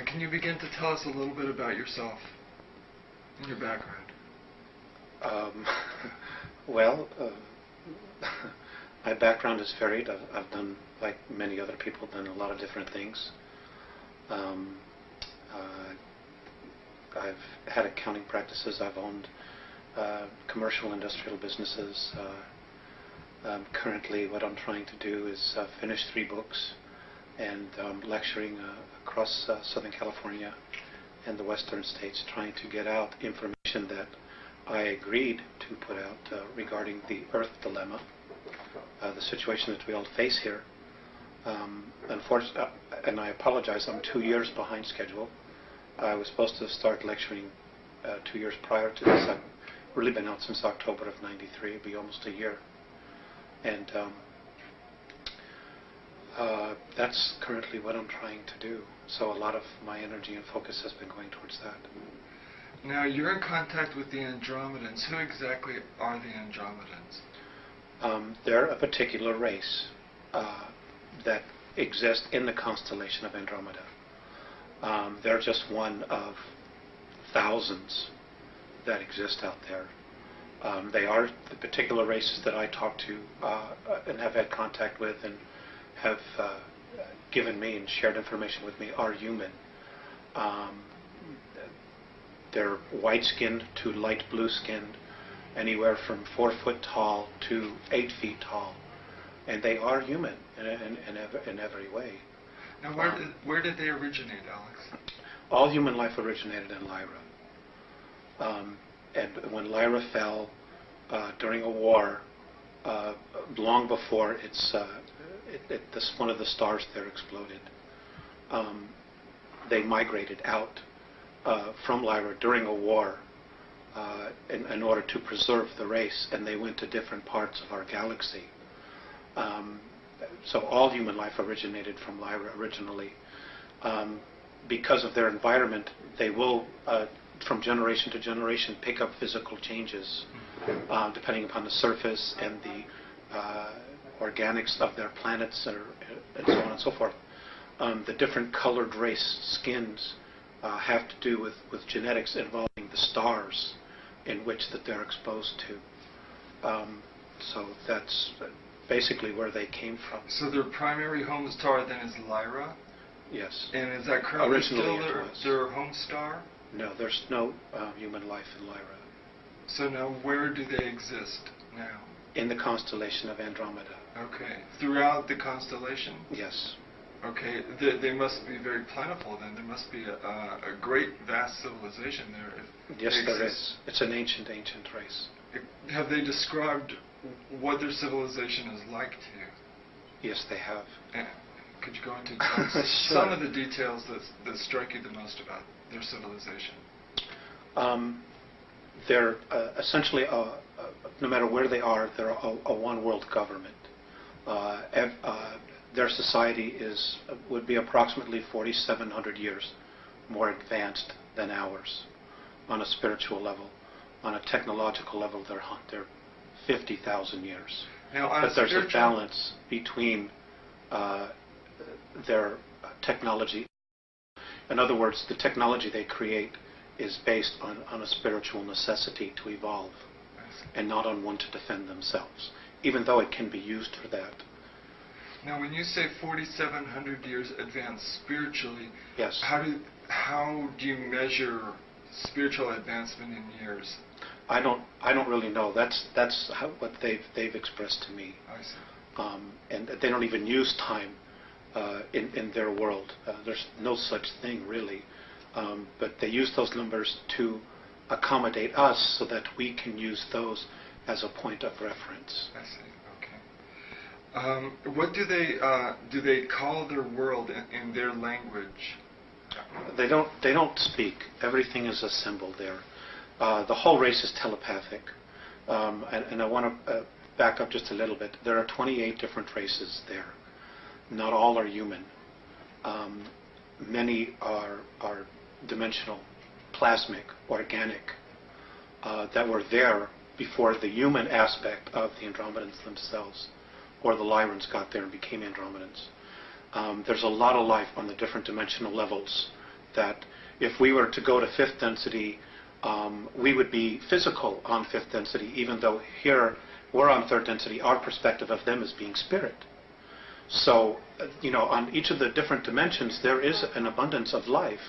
can you begin to tell us a little bit about yourself and your background? Um, well, my background is varied. I've done, like many other people, done a lot of different things. I've had accounting practices. I've owned commercial industrial businesses. Currently, what I'm trying to do is finish 3 books and lecturing across Southern California and the western states, trying to get out information that I agreed to put out regarding the Earth dilemma, the situation that we all face here. Unfortunately, and I apologize, I'm 2 years behind schedule. I was supposed to start lecturing 2 years prior to this. I've really been out since October of '93. It'll be almost a year. And that's currently what I'm trying to do. So a lot of my energy and focus has been going towards that. Now, you're in contact with the Andromedans. Who exactly are the Andromedans? They're a particular race that exists in the constellation of Andromeda. They're just one of thousands that exist out there. They are the particular races that I talk to and have had contact with and have given me and shared information with me are human. They're white-skinned to light blue-skinned, anywhere from 4 foot tall to 8 feet tall, and they are human in every way. Now, where did they originate, Alex? All human life originated in Lyra. And when Lyra fell during a war, long before one of the stars there exploded, they migrated out from Lyra during a war in order to preserve the race, and they went to different parts of our galaxy. So all human life originated from Lyra originally. Because of their environment, they will, from generation to generation, pick up physical changes depending upon the surface and the organics of their planets and so on and so forth. The different colored race skins have to do with genetics involving the stars in which that they're exposed to. So that's basically where they came from. So their primary home star then is Lyra? Yes. And is that currently Originally still their home star? No, there's no human life in Lyra. So now where do they exist now? In the constellation of Andromeda. Okay. Throughout the constellation? Yes. Okay. They must be very plentiful then. There must be a great, vast civilization there. Yes, there is. It's an ancient race. Have they described what their civilization is like to you? Yes, they have. And could you go into Sure. some of the details that strike you the most about their civilization? They're essentially, no matter where they are, they're a one-world government. Their society would be approximately 4,700 years more advanced than ours on a spiritual level. On a technological level, they're 50,000 years. Now, but there's a balance between their technology. In other words, the technology they create is based on a spiritual necessity to evolve and not on one to defend themselves, even though it can be used for that. Now, when you say 4,700 years advanced spiritually, yes, how do you measure spiritual advancement in years? I don't really know. That's what they've expressed to me. I see. And they don't even use time in their world. There's no such thing really. But they use those numbers to accommodate us so that we can use those as a point of reference. I see. Okay. What do they call their world in their language? They don't speak. Everything is a symbol there. The whole race is telepathic. And I want to back up just a little bit. There are 28 different races there. Not all are human. Many are dimensional, plasmic, organic, that were there before the human aspect of the Andromedans themselves, or the Lyrans got there and became Andromedans. There's a lot of life on the different dimensional levels that if we were to go to fifth density, we would be physical on fifth density, even though here we're on third density. Our perspective of them is being spirit. So, on each of the different dimensions, there is an abundance of life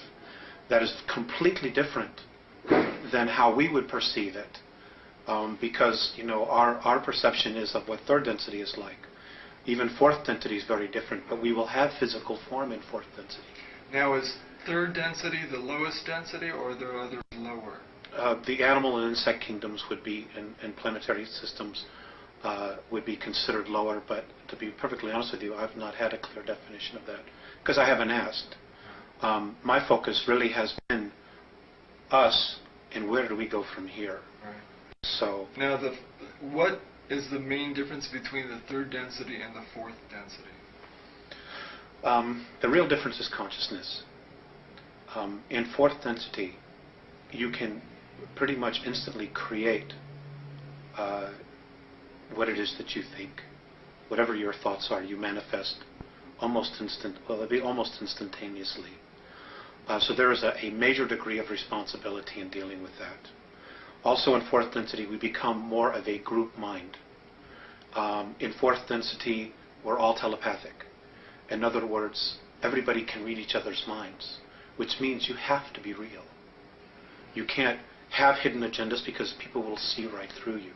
that is completely different than how we would perceive it, because our perception is of what third density is like. Even fourth density is very different, but we will have physical form in fourth density. Now, is third density the lowest density, or are there others lower? The animal and insect kingdoms would be, and planetary systems would be considered lower, but to be perfectly honest with you, I've not had a clear definition of that, because I haven't asked. My focus really has been us, and where do we go from here? Right. So now, what is the main difference between the third density and the fourth density? The real difference is consciousness. In fourth density, you can pretty much instantly create what it is that you think. Whatever your thoughts are, you manifest almost instantaneously. So there is a major degree of responsibility in dealing with that. Also in fourth density, we become more of a group mind. In fourth density, we're all telepathic. In other words, everybody can read each other's minds, which means you have to be real. You can't have hidden agendas because people will see right through you.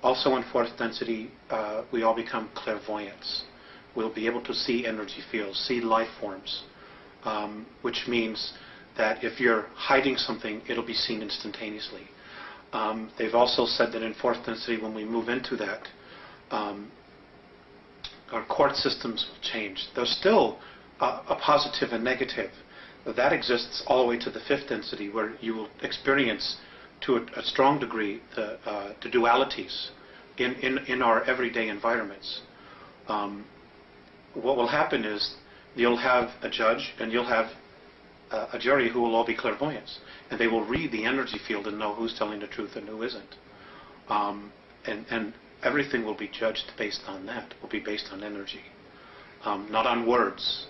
Also in fourth density, we all become clairvoyants. We'll be able to see energy fields, see life forms, which means that if you're hiding something, it'll be seen instantaneously. They've also said that in fourth density, when we move into that, our court systems will change. There's still a positive and negative. That exists all the way to the fifth density, where you will experience to a strong degree the dualities in our everyday environments. What will happen is you'll have a judge and you'll have a jury who will all be clairvoyants, and they will read the energy field and know who's telling the truth and who isn't. And everything will be judged based on that. Will be based on energy, not on words.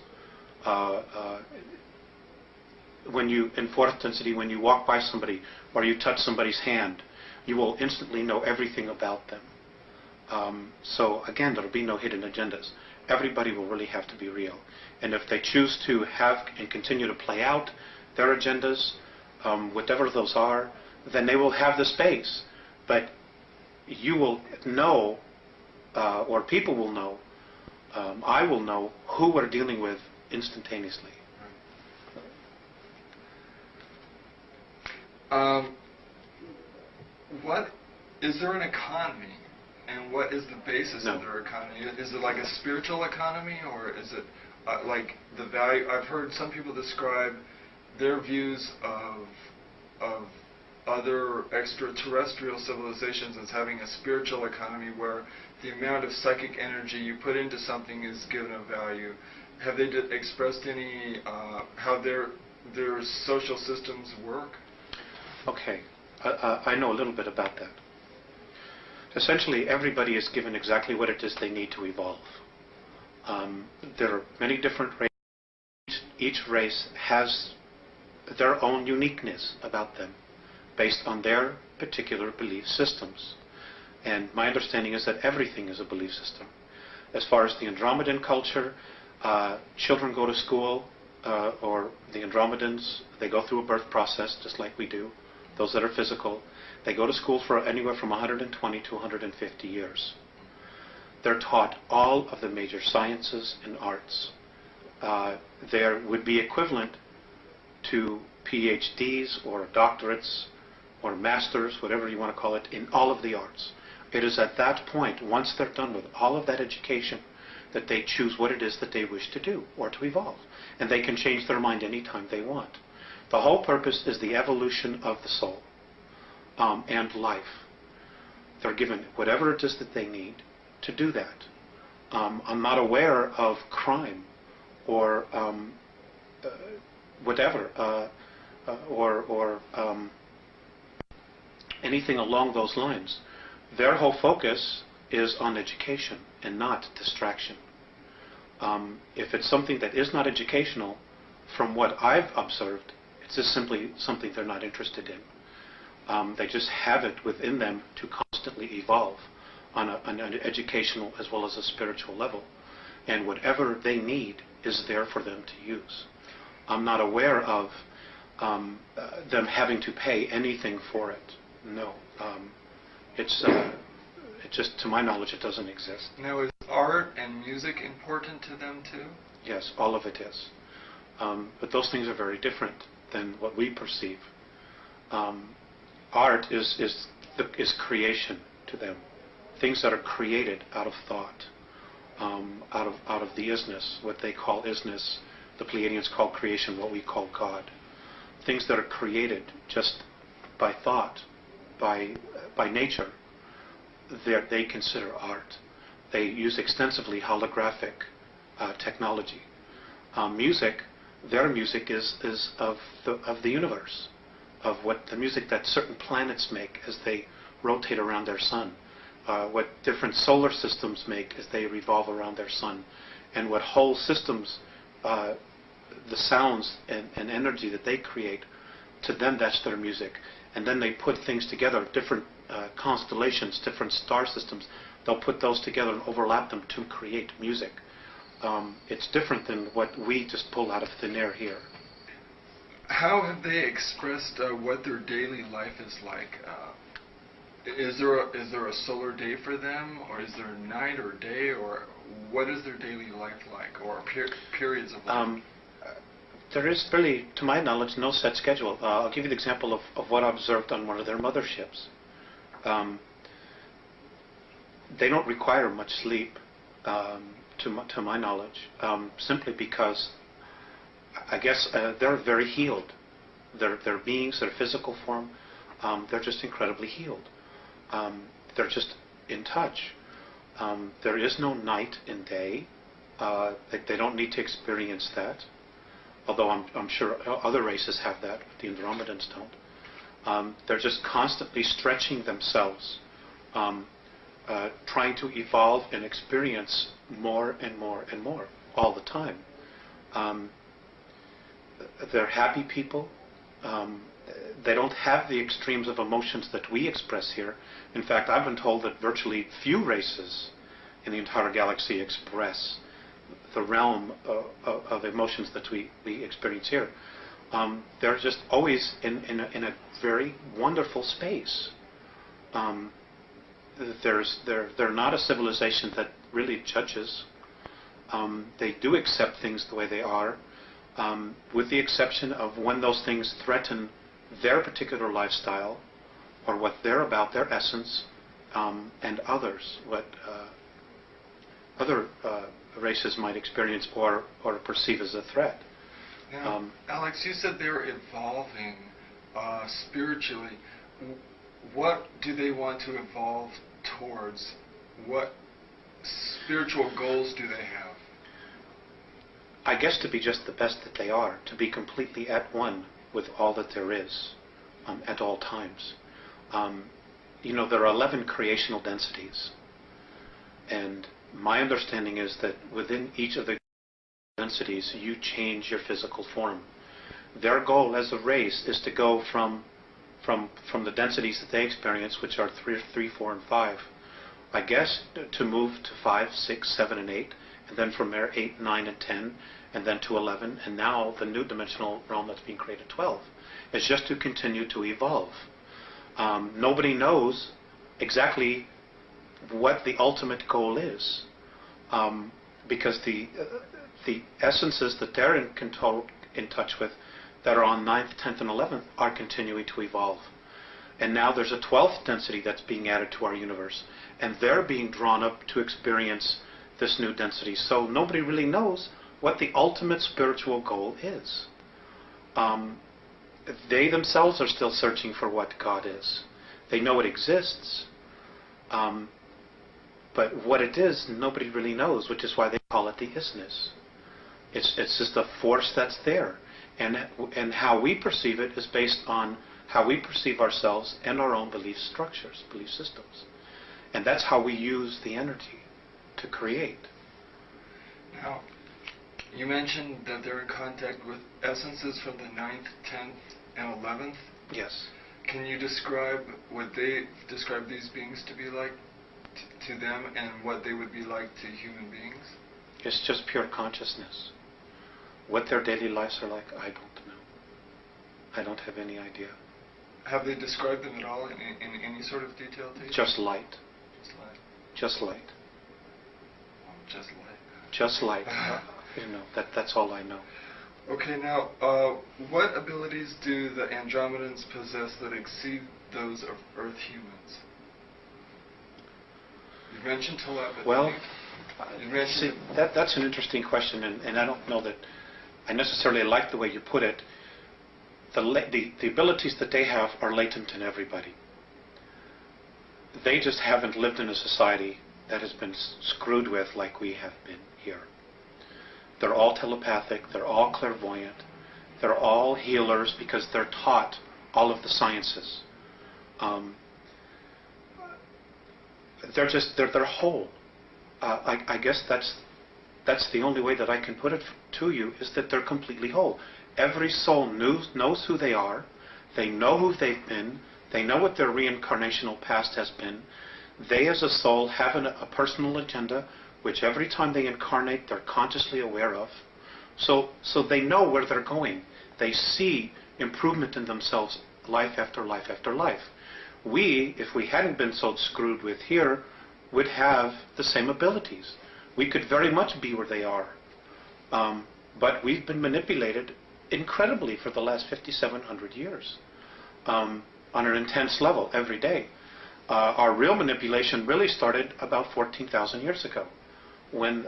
When you, in fourth density, when you walk by somebody or you touch somebody's hand, you will instantly know everything about them. So again, there will be no hidden agendas. Everybody will really have to be real. And if they choose to have and continue to play out their agendas, whatever those are, then they will have the space. But you will know, or people will know, I will know who we're dealing with instantaneously. What is there an economy, and what is the basis of their economy? Is it like a spiritual economy, or is it like the value? I've heard some people describe their views of other extraterrestrial civilizations as having a spiritual economy where the amount of psychic energy you put into something is given a value. Have they expressed any how their social systems work? Okay, I know a little bit about that. Essentially, everybody is given exactly what it is they need to evolve. There are many different races. Each race has their own uniqueness about them based on their particular belief systems. And my understanding is that everything is a belief system. As far as the Andromedan culture, children go to school, or the Andromedans, they go through a birth process just like we do. Those that are physical, they go to school for anywhere from 120 to 150 years. They're taught all of the major sciences and arts. There would be equivalent to PhDs or doctorates or masters, whatever you want to call it, in all of the arts. It is at that point, once they're done with all of that education, that they choose what it is that they wish to do or to evolve. And they can change their mind anytime they want. The whole purpose is the evolution of the soul and life. They're given whatever it is that they need to do that. I'm not aware of crime or whatever, or anything along those lines. Their whole focus is on education and not distraction. If it's something that is not educational, from what I've observed, it's just simply something they're not interested in. They just have it within them to constantly evolve on an educational as well as a spiritual level. And whatever they need is there for them to use. I'm not aware of them having to pay anything for it. No. It's just, to my knowledge, it doesn't exist. Now, is art and music important to them too? Yes, all of it is. But those things are very different than what we perceive. Art is creation to them. Things that are created out of thought, out of the isness, what they call isness. The Pleiadians call creation what we call God. Things that are created just by thought, by nature, they consider art. They use extensively holographic technology. Music, their music is of the universe, of what the music that certain planets make as they rotate around their sun, what different solar systems make as they revolve around their sun, and what whole systems, the sounds and energy that they create, to them that's their music. And then they put things together, different constellations, different star systems. They'll put those together and overlap them to create music. It's different than what we just pull out of thin air here. How have they expressed what their daily life is like? Is there a solar day for them, or is there night or day, or what is their daily life like, or periods of life? There is really, to my knowledge, no set schedule. I'll give you the example of what I observed on one of their motherships. They don't require much sleep, to my knowledge, simply because I guess they're very healed. Their beings, their physical form, they're just incredibly healed. They're just in touch. There is no night and day. They don't need to experience that. Although I'm sure other races have that, but the Andromedans don't. They're just constantly stretching themselves, trying to evolve and experience more and more and more all the time. They're happy people. They don't have the extremes of emotions that we express here. In fact, I've been told that virtually few races in the entire galaxy express the realm of emotions that we experience here. They're just always in a very wonderful space. They're not a civilization that really judges. They do accept things the way they are, with the exception of when those things threaten their particular lifestyle or what they're about, their essence, and others, what other races might experience or perceive as a threat. Now, Alex, you said they're evolving spiritually. What do they want to evolve towards? What spiritual goals do they have? I guess to be just the best that they are, to be completely at one with all that there is at all times. There are 11 creational densities, and my understanding is that within each of the densities you change your physical form. Their goal as a race is to go from the densities that they experience, which are 3, 4, and 5, I guess to move to 5, 6, 7, and 8, and then from there 8, 9, and 10, and then to 11, and now the new dimensional realm that's being created, 12. It's just to continue to evolve. Nobody knows exactly what the ultimate goal is, because the essences that they're in touch with that are on 9th, 10th, and 11th are continuing to evolve. And now there's a 12th density that's being added to our universe, and they're being drawn up to experience this new density. So nobody really knows what the ultimate spiritual goal is. They themselves are still searching for what God is. They know it exists, but what it is, nobody really knows, which is why they call it the isness. It's just a force that's there. And how we perceive it is based on how we perceive ourselves and our own belief structures, belief systems. And that's how we use the energy to create. Now, You mentioned that they're in contact with essences from the 9th, 10th, and 11th. Yes. Can you describe what they describe these beings to be like to them, and what they would be like to human beings? It's just pure consciousness. What their daily lives are like, I don't know. I don't have any idea. Have they described them at all in any sort of detail to you? Just light. Just light. Just light. Oh, just light. Just light. That's all I know. Okay, now, what abilities do the Andromedans possess that exceed those of Earth humans? You mentioned telepathy. Well, you mentioned that's an interesting question, and I don't know that I necessarily like the way you put it. The abilities that they have are latent in everybody. They just haven't lived in a society that has been screwed with like we have been here. They're all telepathic, they're all clairvoyant, they're all healers because they're taught all of the sciences. They're whole. I guess that's the only way that I can put it to you, is that they're completely whole. Every soul knows who they are, they know who they've been, they know what their reincarnational past has been. They as a soul have a personal agenda, which every time they incarnate they're consciously aware of. So they know where they're going. They see improvement in themselves life after life after life. We, if we hadn't been so screwed with here, would have the same abilities. We could very much be where they are. But we've been manipulated incredibly for the last 5,700 years on an intense level every day. Our real manipulation really started about 14,000 years ago, when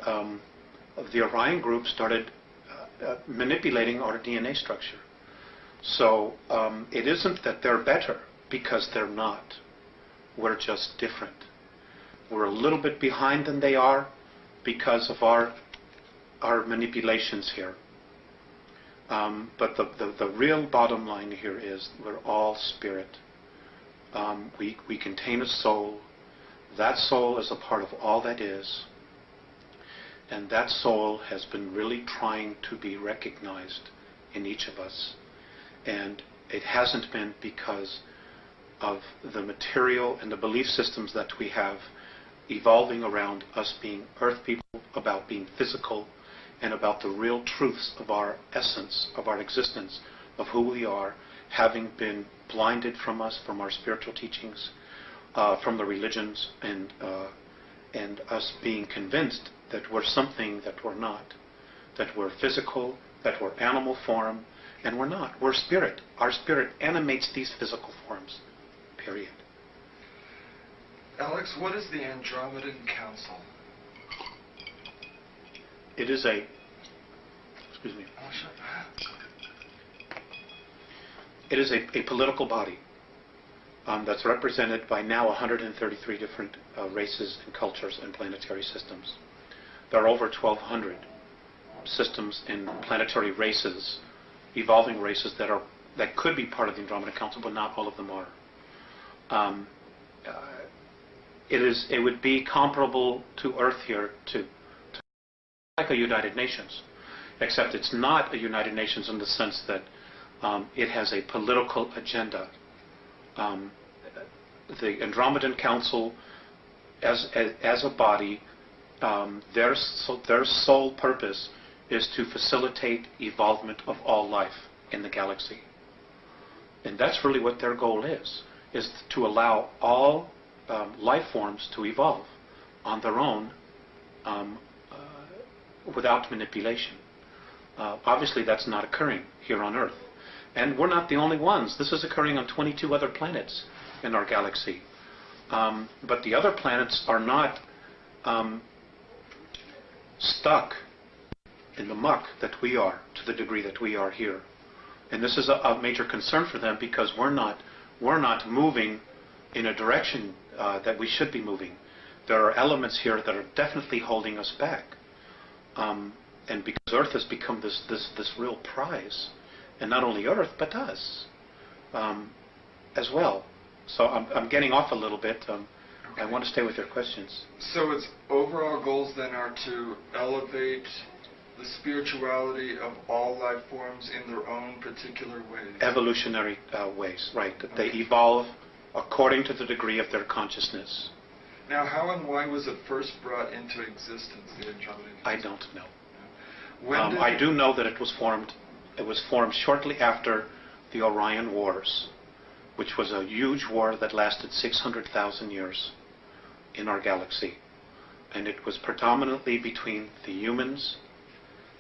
the Orion group started manipulating our DNA structure. So it isn't that they're better, because they're not. We're just different. We're a little bit behind than they are because of our manipulations here. But the real bottom line here is we're all spirit. We contain a soul. That soul is a part of all that is. And that soul has been really trying to be recognized in each of us. And it hasn't been because of the material and the belief systems that we have evolving around us being earth people, about being physical, and about the real truths of our essence, of our existence, of who we are, having been blinded from us, from our spiritual teachings, from the religions, and us being convinced that we're something that we're not, that we're physical, that we're animal form, and we're not. We're spirit. Our spirit animates these physical forms, period. Alex, what is the Andromedan Council? It is a... Excuse me. Oh, sure. It is a political body that's represented by now 133 different races and cultures and planetary systems. There are over 1,200 systems and planetary races, evolving races that could be part of the Andromeda Council, but not all of them are. It would be comparable to Earth here to like a United Nations, except it's not a United Nations in the sense that it has a political agenda. The Andromedan Council, as a body, their sole purpose is to facilitate evolvement of all life in the galaxy. And that's really what their goal is to allow all life forms to evolve on their own without manipulation. Obviously that's not occurring here on Earth. And we're not the only ones. This is occurring on 22 other planets in our galaxy. But the other planets are not stuck in the muck that we are, to the degree that we are here. And this is a major concern for them, because we're not moving in a direction that we should be moving. There are elements here that are definitely holding us back. And because Earth has become this real prize, and not only Earth, but us as well. So I'm getting off a little bit. Okay. I want to stay with your questions. So its overall goals then are to elevate the spirituality of all life forms in their own particular ways? Evolutionary ways, right. They evolve according to the degree of their consciousness. Now, how and why was it first brought into existence, the Andromeda? I don't know. I do know that it was formed shortly after the Orion Wars, which was a huge war that lasted 600,000 years in our galaxy. And it was predominantly between the humans,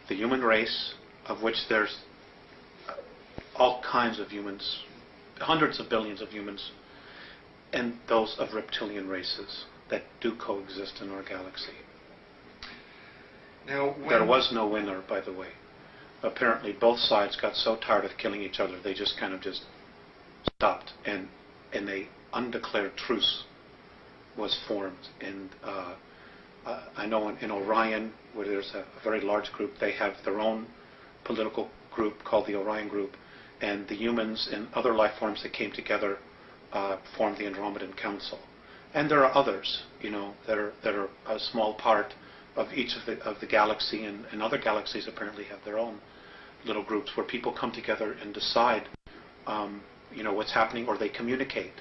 the human race, of which there's all kinds of humans, hundreds of billions of humans, and those of reptilian races that do coexist in our galaxy. Now, there was no winner, by the way. Apparently both sides got so tired of killing each other, they just kind of stopped, and a undeclared truce was formed. And I know in Orion, where there's a very large group, they have their own political group called the Orion Group, and the humans and other life forms that came together formed the Andromedan Council. And there are others, that are a small part of each of the galaxy, and other galaxies apparently have their own little groups where people come together and decide, what's happening, or they communicate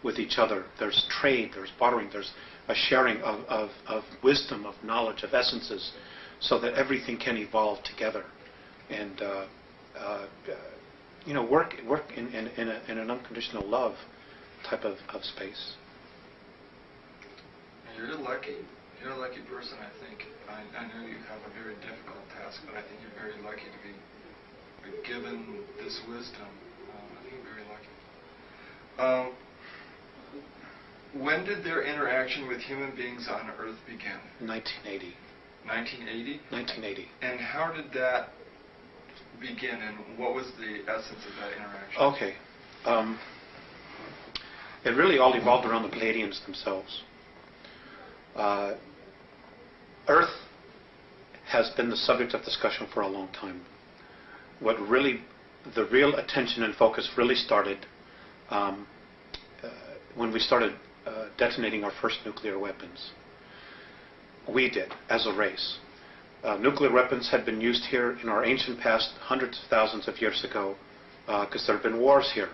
with each other. There's trade, there's bartering, there's a sharing of wisdom, of knowledge, of essences, so that everything can evolve together, and work in an unconditional love type of space. You're lucky. You're a lucky person, I think. I know you have a very difficult task, but I think you're very lucky to be given this wisdom. I think you're very lucky. When did their interaction with human beings on Earth begin? 1980. 1980? 1980. And how did that begin, and what was the essence of that interaction? Okay. It really all evolved around the Pleiadians themselves. Earth has been the subject of discussion for a long time. The real attention and focus really started when we started detonating our first nuclear weapons. We did, as a race. Nuclear weapons had been used here in our ancient past hundreds of thousands of years ago, because there have been wars here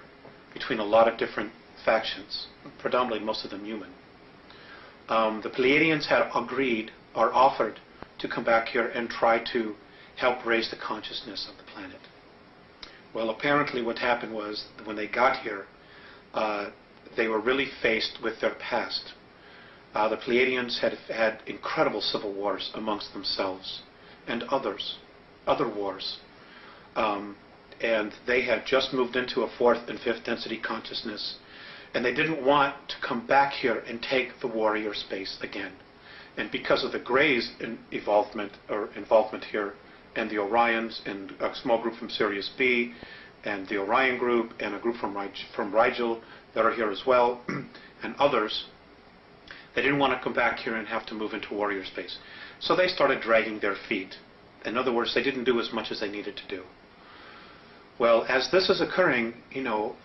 between a lot of different factions, predominantly most of them human. The Pleiadians had agreed or offered to come back here and try to help raise the consciousness of the planet. Well, apparently what happened was, when they got here, they were really faced with their past. The Pleiadians had had incredible civil wars amongst themselves and other wars. And they had just moved into a fourth and fifth density consciousness, and they didn't want to come back here and take the warrior space again. And because of the Greys' involvement here, and the Orions, and a small group from Sirius B, and the Orion group, and a group from Rigel that are here as well, and others, they didn't want to come back here and have to move into warrior space. So they started dragging their feet. In other words, they didn't do as much as they needed to do. Well, as this is occurring,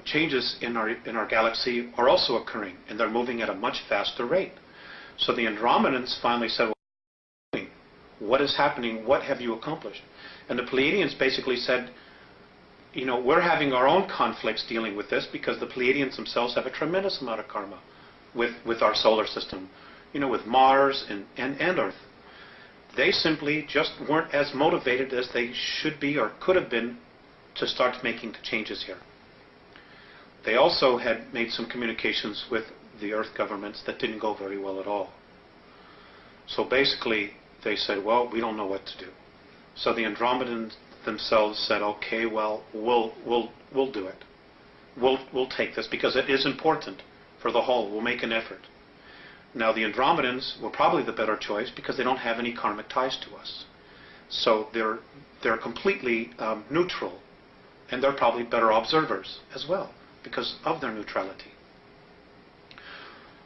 changes in our galaxy are also occurring, and they're moving at a much faster rate. So the Andromedans finally said, well, what is happening? What have you accomplished? And the Pleiadians basically said, we're having our own conflicts dealing with this, because the Pleiadians themselves have a tremendous amount of karma with our solar system, with Mars and Earth. They simply just weren't as motivated as they should be or could have been to start making the changes here. They also had made some communications with the Earth governments that didn't go very well at all. So basically, they said, well, we don't know what to do. So the Andromedans themselves said, okay, well, we'll do it. We'll take this, because it is important for the whole. We'll make an effort. Now, the Andromedans were probably the better choice, because they don't have any karmic ties to us. So they're completely neutral, and they're probably better observers as well, because of their neutrality.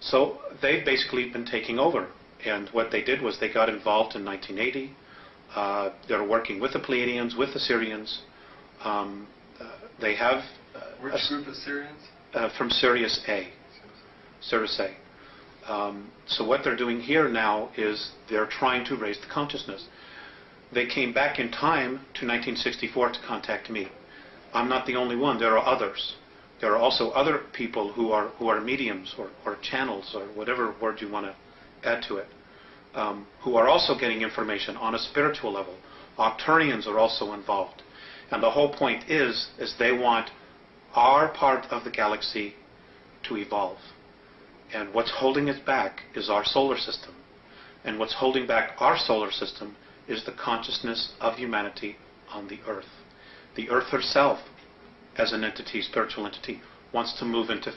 So they've basically been taking over, and what they did was they got involved in 1980. They're working with the Pleiadians, with the Sirians. They have... Which group of Sirians? From Sirius A. Sirius A. So what they're doing here now is they're trying to raise the consciousness. They came back in time to 1964 to contact me. I'm not the only one. There are others. There are also other people who are mediums or channels or whatever word you want to add to it, who are also getting information on a spiritual level. Octurians are also involved. And the whole point is they want our part of the galaxy to evolve. And what's holding it back is our solar system. And what's holding back our solar system is the consciousness of humanity on the Earth. The Earth herself, as an entity, spiritual entity, wants to move into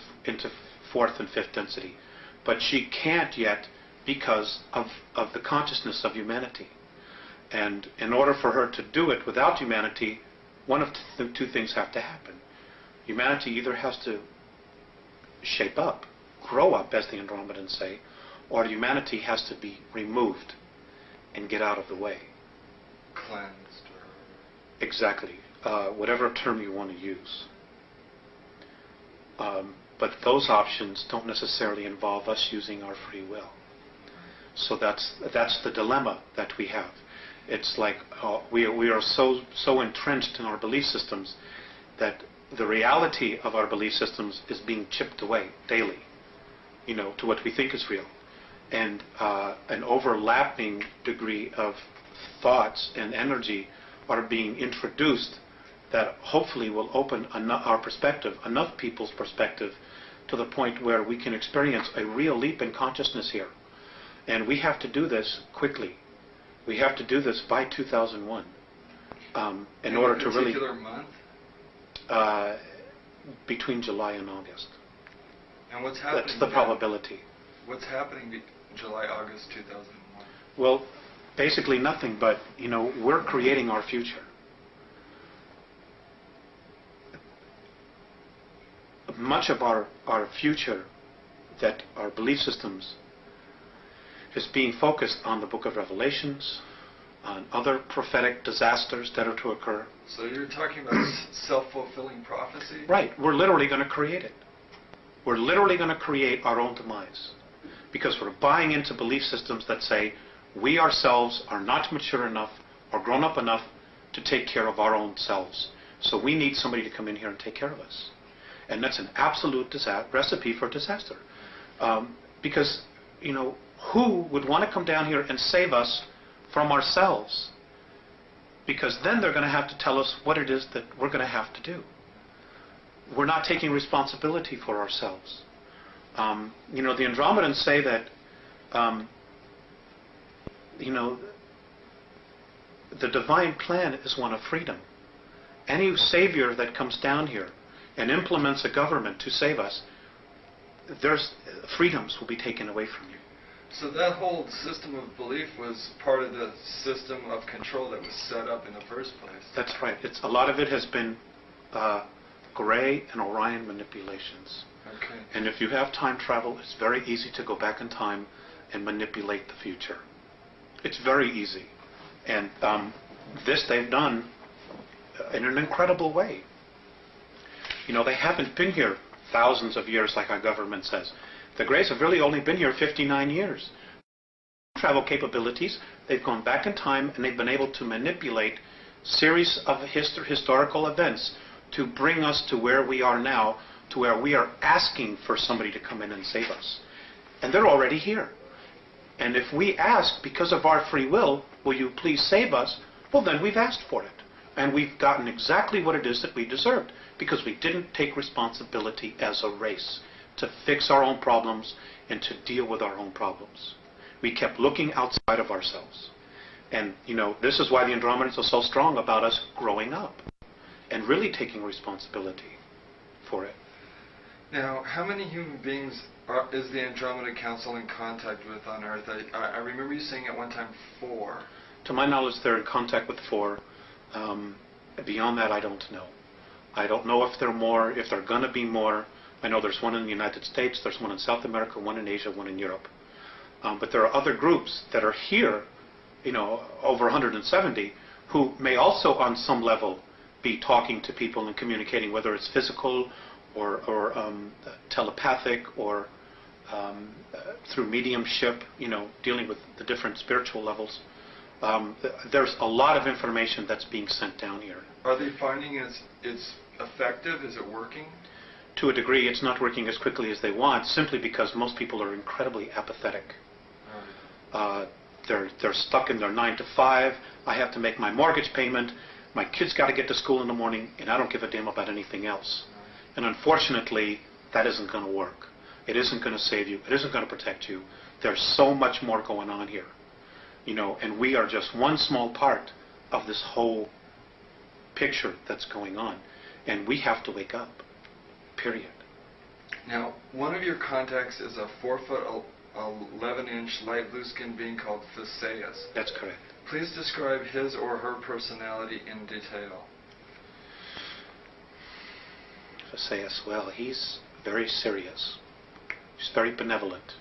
fourth and fifth density. But she can't yet because of the consciousness of humanity. And in order for her to do it without humanity, one of the two things have to happen. Humanity either has to shape up, grow up, as the Andromedans say, or humanity has to be removed and get out of the way. Cleansed. Exactly. Whatever term you want to use. But those options don't necessarily involve us using our free will. So that's the dilemma that we have. It's like we are so entrenched in our belief systems that the reality of our belief systems is being chipped away daily, to what we think is real. And an overlapping degree of thoughts and energy are being introduced that hopefully will open our perspective, enough people's perspective, to the point where we can experience a real leap in consciousness here. And we have to do this quickly. We have to do this by 2001 in order to really... particular month? Between July and August. And what's happening? That's the probability. What's happening July, August 2001? Well, basically nothing, but, we're creating our future. Much of our future, that our belief systems, is being focused on the Book of Revelations, on other prophetic disasters that are to occur. So you're talking about self-fulfilling prophecy? Right. We're literally going to create it. We're literally going to create our own demise. Because we're buying into belief systems that say we ourselves are not mature enough or grown up enough to take care of our own selves. So we need somebody to come in here and take care of us. And that's an absolute recipe for disaster. Because, who would want to come down here and save us from ourselves? Because then they're going to have to tell us what it is that we're going to have to do. We're not taking responsibility for ourselves. The Andromedans say that, the divine plan is one of freedom. Any savior that comes down here and implements a government to save us, there's freedoms will be taken away from you. So that whole system of belief was part of the system of control that was set up in the first place. That's right. A lot of it has been Gray and Orion manipulations. Okay. And if you have time travel, it's very easy to go back in time and manipulate the future. It's very easy. And this they've done in an incredible way. They haven't been here thousands of years like our government says. The Greys have really only been here 59 years. Travel capabilities, they've gone back in time and they've been able to manipulate series of historical events to bring us to where we are now, to where we are asking for somebody to come in and save us. And they're already here. And if we ask, because of our free will, will you please save us? Well, then we've asked for it. And we've gotten exactly what it is that we deserved, because we didn't take responsibility as a race to fix our own problems and to deal with our own problems. We kept looking outside of ourselves. And, this is why the Andromedans are so strong about us growing up and really taking responsibility for it. Now, how many human beings is the Andromeda Council in contact with on Earth? I remember you saying at one time 4. To my knowledge, they're in contact with 4. Beyond that, I don't know. I don't know if there are more, if there are going to be more. I know there's one in the United States, there's one in South America, one in Asia, one in Europe. But there are other groups that are here, over 170, who may also on some level be talking to people and communicating, whether it's physical or telepathic or through mediumship, dealing with the different spiritual levels. There's a lot of information that's being sent down here. Are they finding it's effective? Is it working? To a degree, it's not working as quickly as they want, simply because most people are incredibly apathetic. They're stuck in their 9 to 5. I have to make my mortgage payment. My kid's got to get to school in the morning, and I don't give a damn about anything else. And unfortunately, that isn't going to work. It isn't going to save you. It isn't going to protect you. There's so much more going on here, and we are just one small part of this whole picture that's going on, and we have to wake up. Period. Now, one of your contacts is a 4-foot, 11-inch light blue-skinned being called Theseus. That's correct. Please describe his or her personality in detail. Theseus, well, he's very serious. He's very benevolent.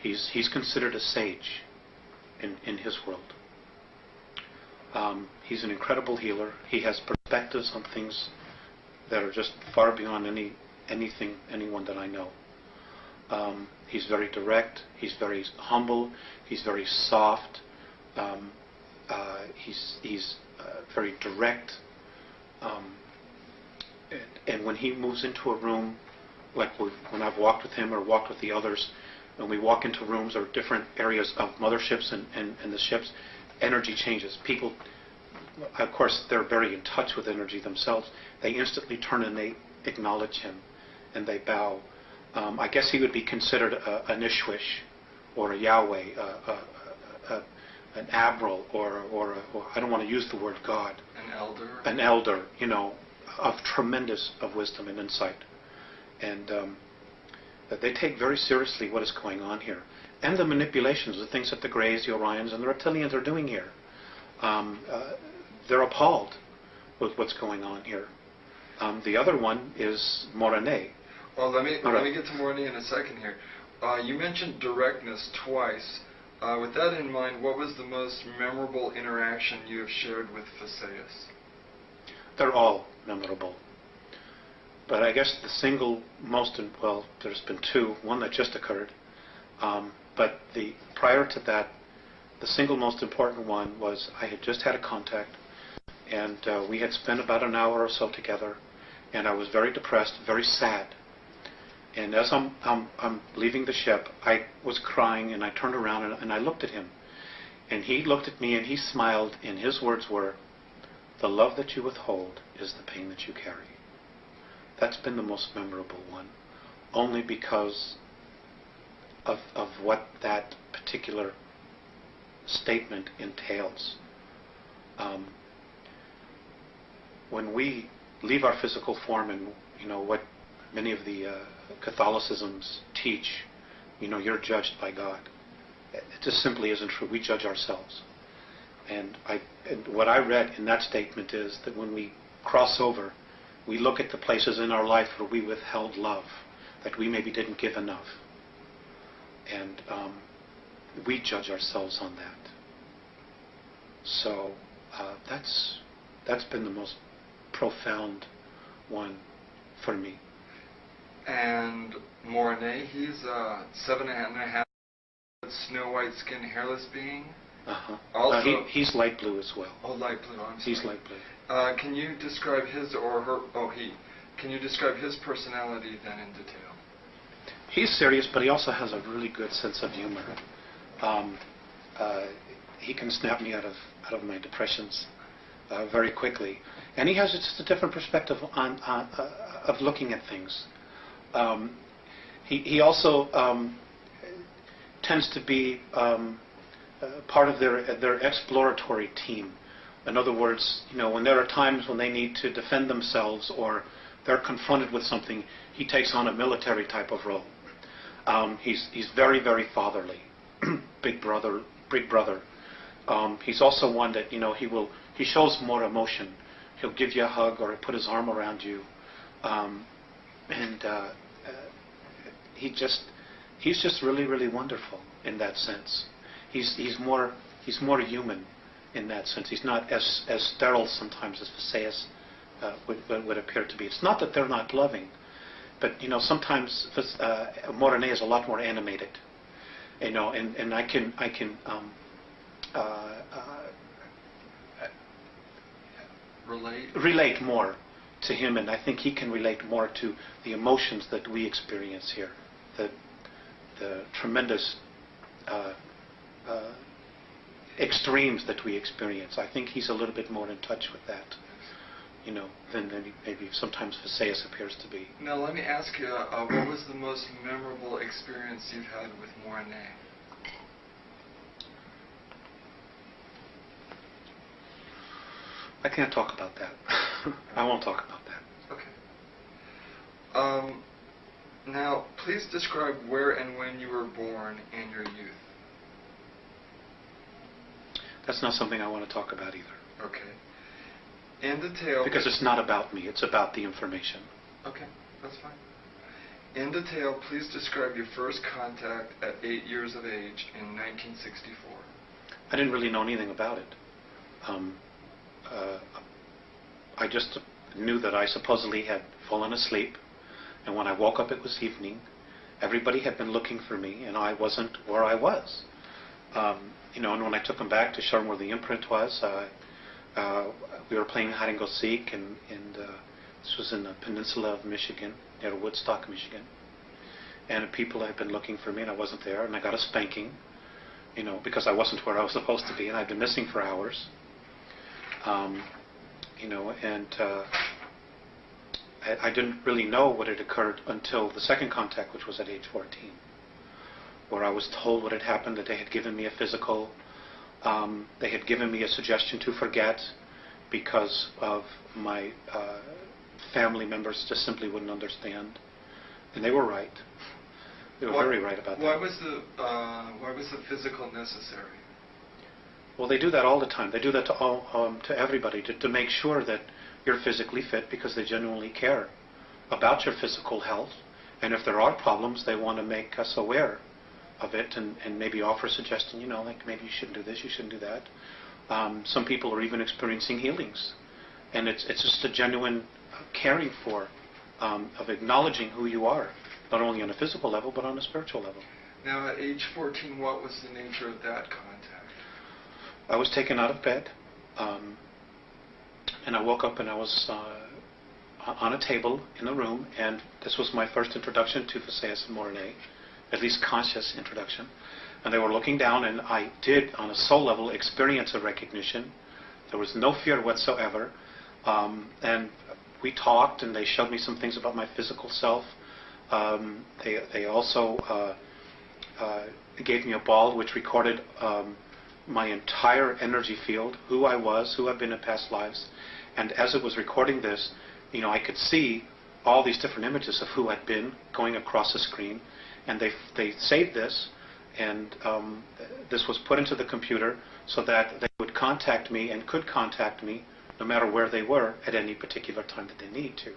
He's considered a sage in his world. He's an incredible healer. He has perspectives on things that are just far beyond anyone that I know. He's very direct. He's very humble. He's very soft. He's very direct. And when he moves into a room, like when I've walked with him or walked with the others, when we walk into rooms or different areas of motherships and the ships, energy changes. People, of course, they're very in touch with energy themselves. They instantly turn and they acknowledge him, and they bow. I guess he would be considered an Ishwish or a Yahweh, an Abral, or I don't want to use the word God. An elder, of tremendous of wisdom and insight. And they take very seriously what is going on here. And the manipulations, the things that the Greys, the Orions, and the Reptilians are doing here. They're appalled with what's going on here. The other one is Morane. Well, let me get to Morane in a second here. You mentioned directness twice. With that in mind, what was the most memorable interaction you have shared with Theseus? They're all memorable. But I guess the single most, well, there's been two, one that just occurred. But prior to that, the single most important one was I had just had a contact, and we had spent about an hour or so together, and I was very depressed, very sad. And as I'm leaving the ship, I was crying, and I turned around and I looked at him. And he looked at me and he smiled, and his words were, "The love that you withhold is the pain that you carry." That's been the most memorable one, only because of what that particular statement entails. When we leave our physical form, and what many of the Catholicisms teach, you're judged by God. It just simply isn't true. We judge ourselves. And what I read in that statement is that when we cross over, we look at the places in our life where we withheld love, that we maybe didn't give enough. And we judge ourselves on that. So that's been the most profound one for me. And Morane, he's 7.5 snow white skin, hairless being. Also, he's light blue as well. Oh, light blue. I'm sorry. He's light blue. Can you describe his or her? Can you describe his personality then in detail? He's serious, but he also has a really good sense of humor. He can snap me out of my depressions very quickly, and he has just a different perspective of looking at things. He also tends to be part of their exploratory team. In other words, when there are times when they need to defend themselves or they're confronted with something, he takes on a military type of role. He's very, very fatherly, big brother. He's also one that he shows more emotion. He'll give you a hug or put his arm around you, and he's just really, really wonderful in that sense. He's more human in that sense. He's not as sterile sometimes as Theseus would appear to be. It's not that they're not loving, but sometimes Morane is a lot more animated. And I can relate more to him, and I think he can relate more to the emotions that we experience here, the tremendous extremes that we experience. I think he's a little bit more in touch with that, than maybe sometimes Visayas appears to be. Now let me ask you, what was the most memorable experience you've had with Morné? I can't talk about that. I won't talk about that. Okay. Now, please describe where and when you were born and your youth. That's not something I want to talk about either. Okay. In detail... Because it's not about me, it's about the information. Okay, that's fine. In detail, please describe your first contact at 8 years of age in 1964. I didn't really know anything about it. I just knew that I supposedly had fallen asleep, and when I woke up it was evening. Everybody had been looking for me, and I wasn't where I was. And when I took them back to show them where the imprint was, we were playing hide and go seek, and this was in the peninsula of Michigan, near Woodstock, Michigan. And people had been looking for me, and I wasn't there, and I got a spanking, because I wasn't where I was supposed to be, and I'd been missing for hours. I didn't really know what had occurred until the second contact, which was at age 14, where I was told what had happened, that they had given me a physical, they had given me a suggestion to forget because of my family members just simply wouldn't understand. And they were right. They were very right about that. Why was the physical necessary? Well, they do that all the time. They do that to everybody, to make sure that you're physically fit, because they genuinely care about your physical health. And if there are problems, they want to make us aware of it and maybe offer a suggestion, like maybe you shouldn't do this, you shouldn't do that. Some people are even experiencing healings. And it's just a genuine caring for, of acknowledging who you are, not only on a physical level, but on a spiritual level. Now, at age 14, what was the nature of that contact? I was taken out of bed, and I woke up and I was on a table in a room, and this was my first introduction to Visayas and Morné, at least conscious introduction. And they were looking down, and I did, on a soul level, experience a recognition. There was no fear whatsoever. And we talked, and they showed me some things about my physical self. They also gave me a ball which recorded my entire energy field, who I was, who I've been in past lives. And as it was recording this, I could see all these different images of who I'd been going across the screen. And they saved this, and this was put into the computer so that they would contact me and could contact me no matter where they were at any particular time that they need to.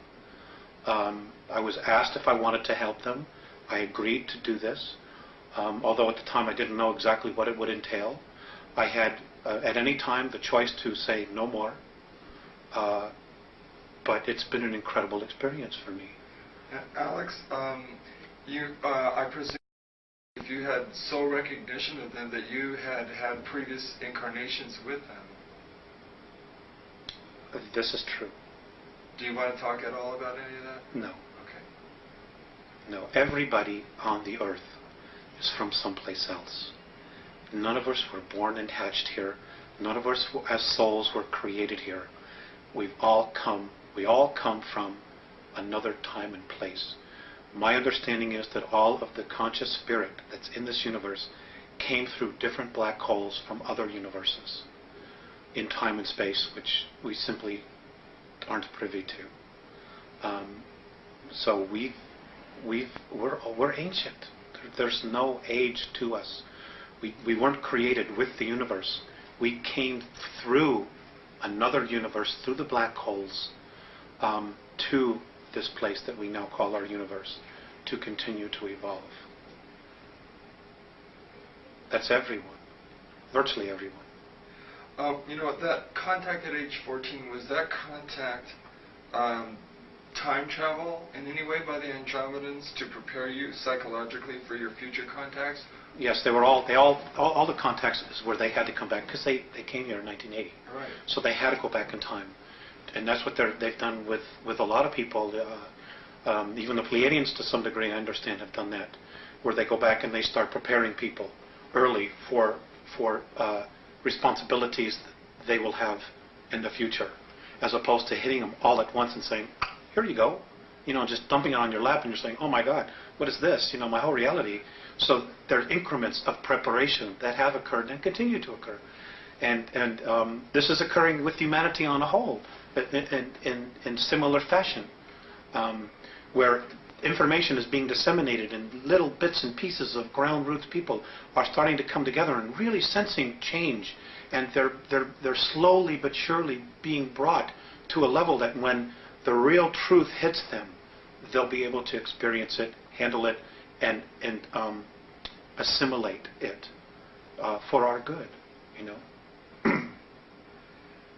I was asked if I wanted to help them. I agreed to do this, although at the time I didn't know exactly what it would entail. I had at any time the choice to say no more, but it's been an incredible experience for me. Alex, I presume if you had soul recognition of them, that you had had previous incarnations with them. This is true. Do you want to talk at all about any of that? No. Okay. No. Everybody on the earth is from someplace else. None of us were born and hatched here. None of us as souls were created here. We all come from another time and place. My understanding is that all of the conscious spirit that's in this universe came through different black holes from other universes in time and space, which we simply aren't privy to. So we're ancient. There's no age to us. We weren't created with the universe. We came through another universe, through the black holes, to this place that we now call our universe, to continue to evolve. That's everyone. Virtually everyone. That contact at age 14, was that contact time travel in any way by the Andromedans to prepare you psychologically for your future contacts? Yes, they were all the contacts is where they had to come back because they came here in 1980. Right. So they had to go back in time, and that's what they've done with a lot of people. Even the Pleiadians, to some degree, I understand, have done that, where they go back and they start preparing people early for responsibilities they will have in the future, as opposed to hitting them all at once and saying, "Here you go," just dumping it on your lap, and you're saying, "Oh my God, what is this? My whole reality." So there are increments of preparation that have occurred and continue to occur, and this is occurring with humanity on a whole, in similar fashion, where information is being disseminated in little bits and pieces of ground roots. People are starting to come together and really sensing change, and they're slowly but surely being brought to a level that when the real truth hits them, they'll be able to experience it, handle it, and assimilate it for our good,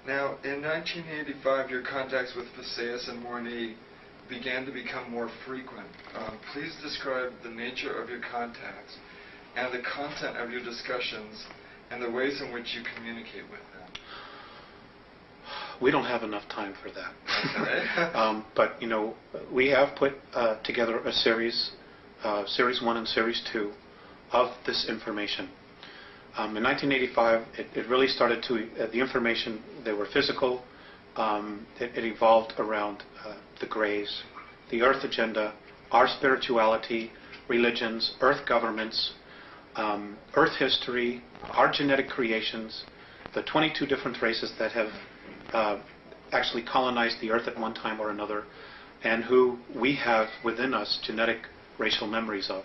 Now, in 1985, your contacts with Visayas and Morni began to become more frequent. Please describe the nature of your contacts and the content of your discussions and the ways in which you communicate with them. We don't have enough time for that. Okay. But, we have put together a series 1 and Series 2 of this information. In 1985, it really started to, the information, they were physical. It evolved around the Greys, the Earth agenda, our spirituality, religions, Earth governments, Earth history, our genetic creations, the 22 different races that have actually colonized the Earth at one time or another, and who we have within us genetic racial memories of,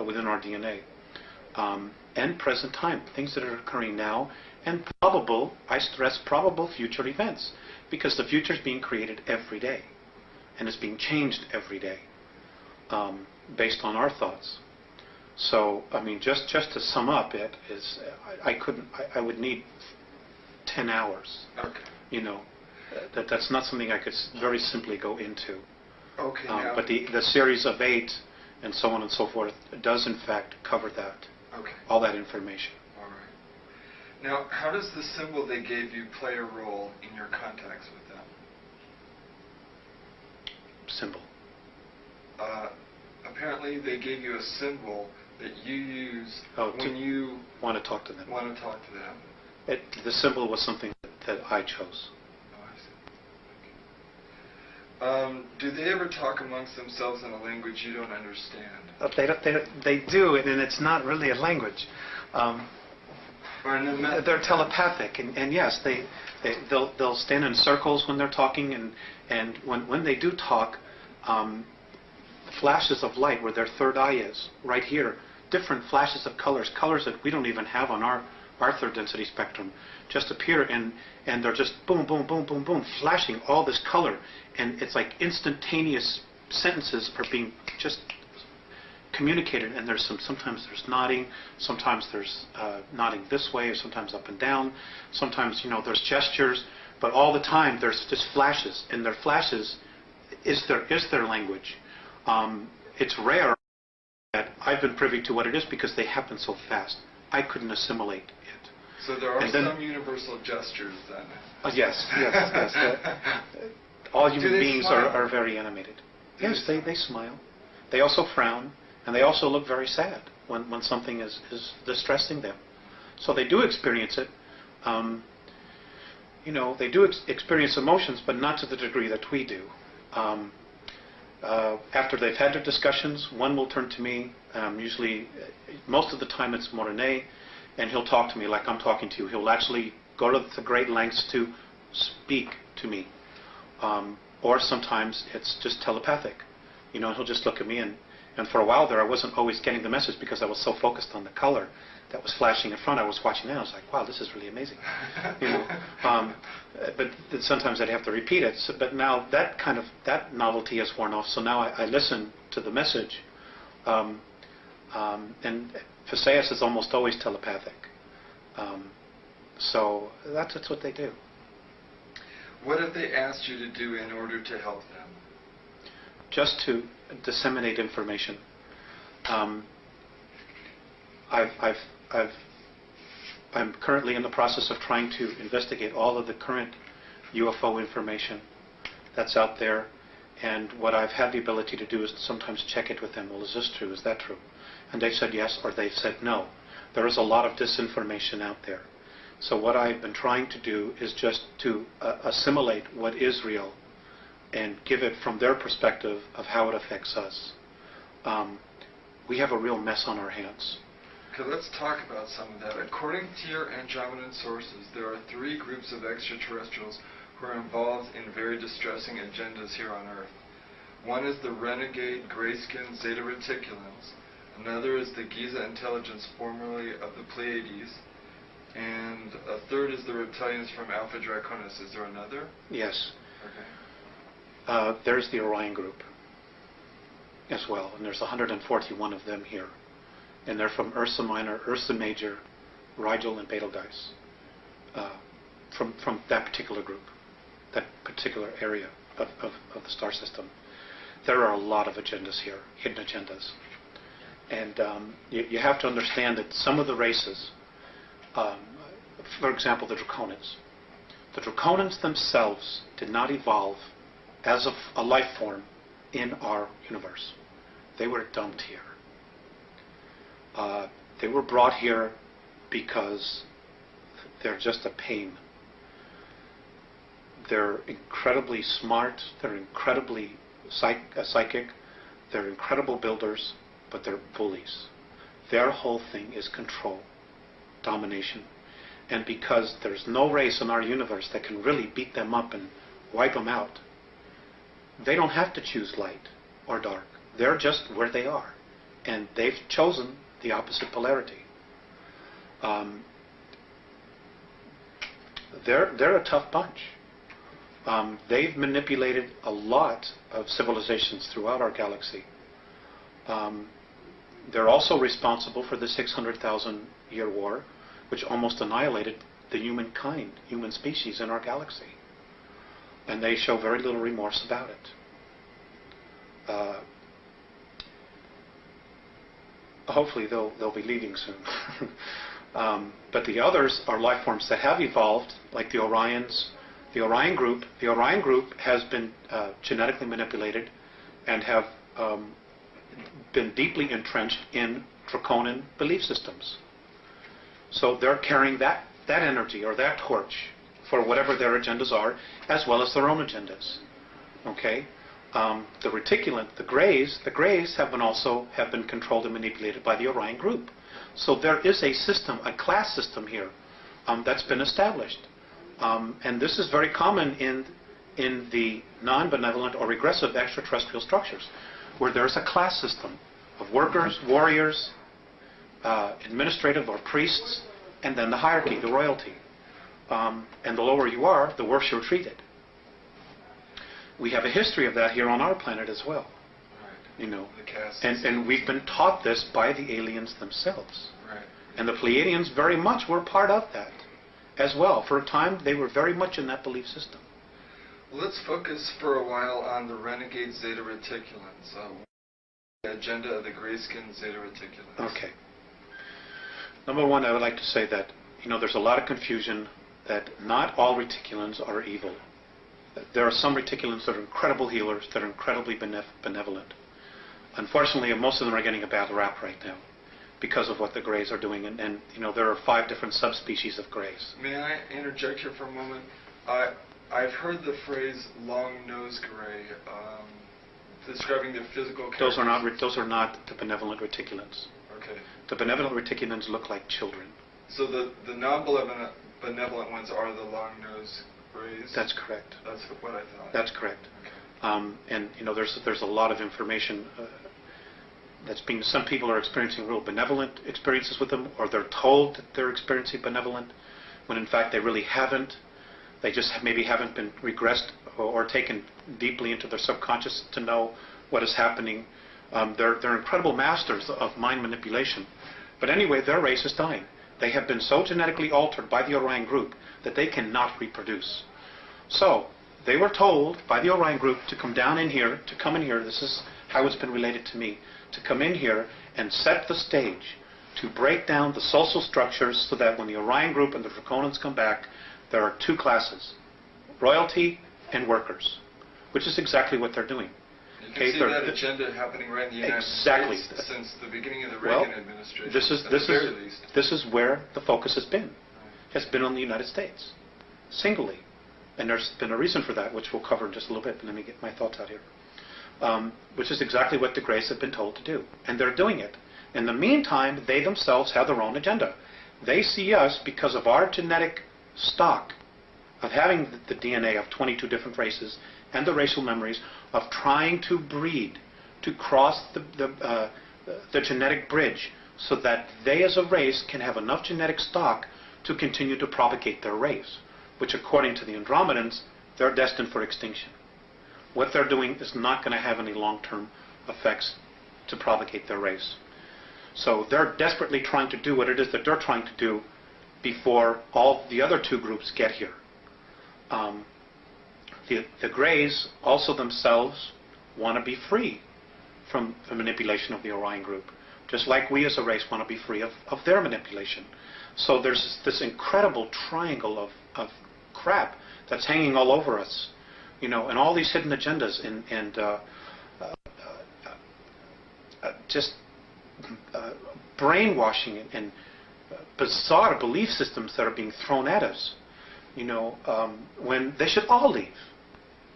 within our DNA. And present time, things that are occurring now, and probable, I stress, probable future events, because the future is being created every day, and it's being changed every day, based on our thoughts. So, just to sum up it is, I would need 10 hours. Okay. That's not something I could very simply go into. Okay. But the series of 8 and so on and so forth does in fact cover that. Okay. All that information. All right. Now, how does the symbol they gave you play a role in your contacts with them? Symbol. Apparently, they gave you a symbol that you use when you want to talk to them. Want to talk to them. The symbol was something that I chose. Do they ever talk amongst themselves in a language you don't understand? They do, and it's not really a language. They're telepathic, and yes, they'll stand in circles when they're talking, and when they do talk, flashes of light where their third eye is, right here, different flashes of colors that we don't even have on our third density spectrum, just appear, and they're just boom, boom, boom, boom, boom, flashing all this color, and it's like instantaneous sentences are being just communicated, and sometimes there's nodding, sometimes there's nodding this way, or sometimes up and down, sometimes there's gestures, but all the time there's just flashes, and their flashes is their language. It's rare that I've been privy to what it is because they happen so fast. I couldn't assimilate it. So there are some universal gestures then. Yes. All human beings are very animated. Yes, they smile. They also frown, and they also look very sad when something is distressing them. So they do experience it. They do experience emotions, but not to the degree that we do. After they've had their discussions, one will turn to me. Usually, most of the time it's Morene, and he'll talk to me like I'm talking to you. He'll actually go to the great lengths to speak to me. Or sometimes it's just telepathic. He'll just look at me, and for a while there I wasn't always getting the message because I was so focused on the color that was flashing in front. I was watching that. I was like, wow, this is really amazing. But sometimes I'd have to repeat it. But now that novelty has worn off. So now I listen to the message. And Visayas is almost always telepathic. So that's what they do. What have they asked you to do in order to help them? just to disseminate information. I'm currently in the process of trying to investigate all of the current UFO information that's out there, and what I've had the ability to do is sometimes check it with them. Well, is this true? Is that true? And they've said yes, or they've said no. There is a lot of disinformation out there. So what I've been trying to do is just to assimilate what is real and give it from their perspective of how it affects us. We have a real mess on our hands. Okay, let's talk about some of that. According to your Andromedan sources, there are 3 groups of extraterrestrials who are involved in very distressing agendas here on Earth. One is the renegade gray-skinned Zeta Reticulans. Another is the Giza intelligence, formerly of the Pleiades. And a third is the reptilians from Alpha Draconis. Is there another? Yes. Okay. There's the Orion group as well, and there's 141 of them here. And they're from Ursa Minor, Ursa Major, Rigel, and Betelgeuse, from that particular group, that particular area of the star system. There are a lot of agendas here, hidden agendas. And you have to understand that some of the races, for example, the Draconians themselves did not evolve as a life form in our universe. They were dumped here. They were brought here because they're just a pain. They're incredibly smart, they're incredibly psychic, they're incredible builders, but they're bullies. Their whole thing is control, domination. And because there's no race in our universe that can really beat them up and wipe them out, they don't have to choose light or dark. They're just where they are. And they've chosen the opposite polarity. They're a tough bunch. They've manipulated a lot of civilizations throughout our galaxy. They're also responsible for the 600,000-year war, which almost annihilated the human species in our galaxy. And they show very little remorse about it. Hopefully they'll be leaving soon. But the others are life forms that have evolved, like the Orions. The Orion group has been genetically manipulated and have been deeply entrenched in Draconian belief systems. So they're carrying that energy or that torch for whatever their agendas are, as well as their own agendas. Okay? The reticulant, the Greys have been controlled and manipulated by the Orion group. So there is a system, a class system here that's been established. And this is very common in the non-benevolent or regressive extraterrestrial structures, where there's a class system of workers, warriors, administrative or priests, and then the hierarchy, the royalty. And the lower you are, the worse you're treated. We have a history of that here on our planet as well. Right. You know, The caste and we've been taught this by the aliens themselves. Right. And the Pleiadians very much were part of that as well. For a time, they were very much in that belief system. Well, let's focus for a while on the renegade Zeta Reticulans. The agenda of the gray-skinned Zeta Reticulans. Okay. Number one, I would like to say that, there's a lot of confusion that not all reticulans are evil. There are some reticulans that are incredible healers, that are incredibly benevolent. Unfortunately, most of them are getting a bad rap right now because of what the Greys are doing. And there are 5 different subspecies of Greys. May I interject here for a moment? I've heard the phrase long-nosed gray describing their physical characteristics. Those are not the benevolent reticulans. Okay. The benevolent reticulans look like children. So the non-benevolent ones are the long-nosed grays? That's correct. That's what I thought. That's correct. Okay. And there's a lot of information that's being. Some people are experiencing real benevolent experiences with them, or they're told that they're experiencing benevolent, when in fact they really haven't. They just maybe haven't been regressed or taken deeply into their subconscious to know what is happening. They're incredible masters of mind manipulation. But anyway, their race is dying. They have been so genetically altered by the Orion group that they cannot reproduce. So They were told by the Orion Group to come in here, this is how it's been related to me, to come in here and set the stage to break down the social structures so that when the Orion Group and the Draconans come back, there are two classes, royalty and workers, which is exactly what they're doing. You can see that agenda happening right in the United States since the beginning of the Reagan administration. This is where the focus has been. Has been on the United States, singly. And there's been a reason for that, which we'll cover in just a little bit, but let me get my thoughts out here. Which is exactly what the Greys have been told to do. And they're doing it. In the meantime, they themselves have their own agenda. They see us, because of our genetic stock, of having the DNA of 22 different races, and the racial memories, of trying to breed, to cross the genetic bridge, so that they as a race can have enough genetic stock to continue to propagate their race, which according to the Andromedans, they're destined for extinction. What they're doing is not going to have any long-term effects to propagate their race. So they're desperately trying to do what it is that they're trying to do before all the other two groups get here. The Greys also themselves want to be free from the manipulation of the Orion Group, just like we as a race want to be free of their manipulation. So there's this incredible triangle of crap that's hanging all over us, and all these hidden agendas and just brainwashing and bizarre belief systems that are being thrown at us, when they should all leave.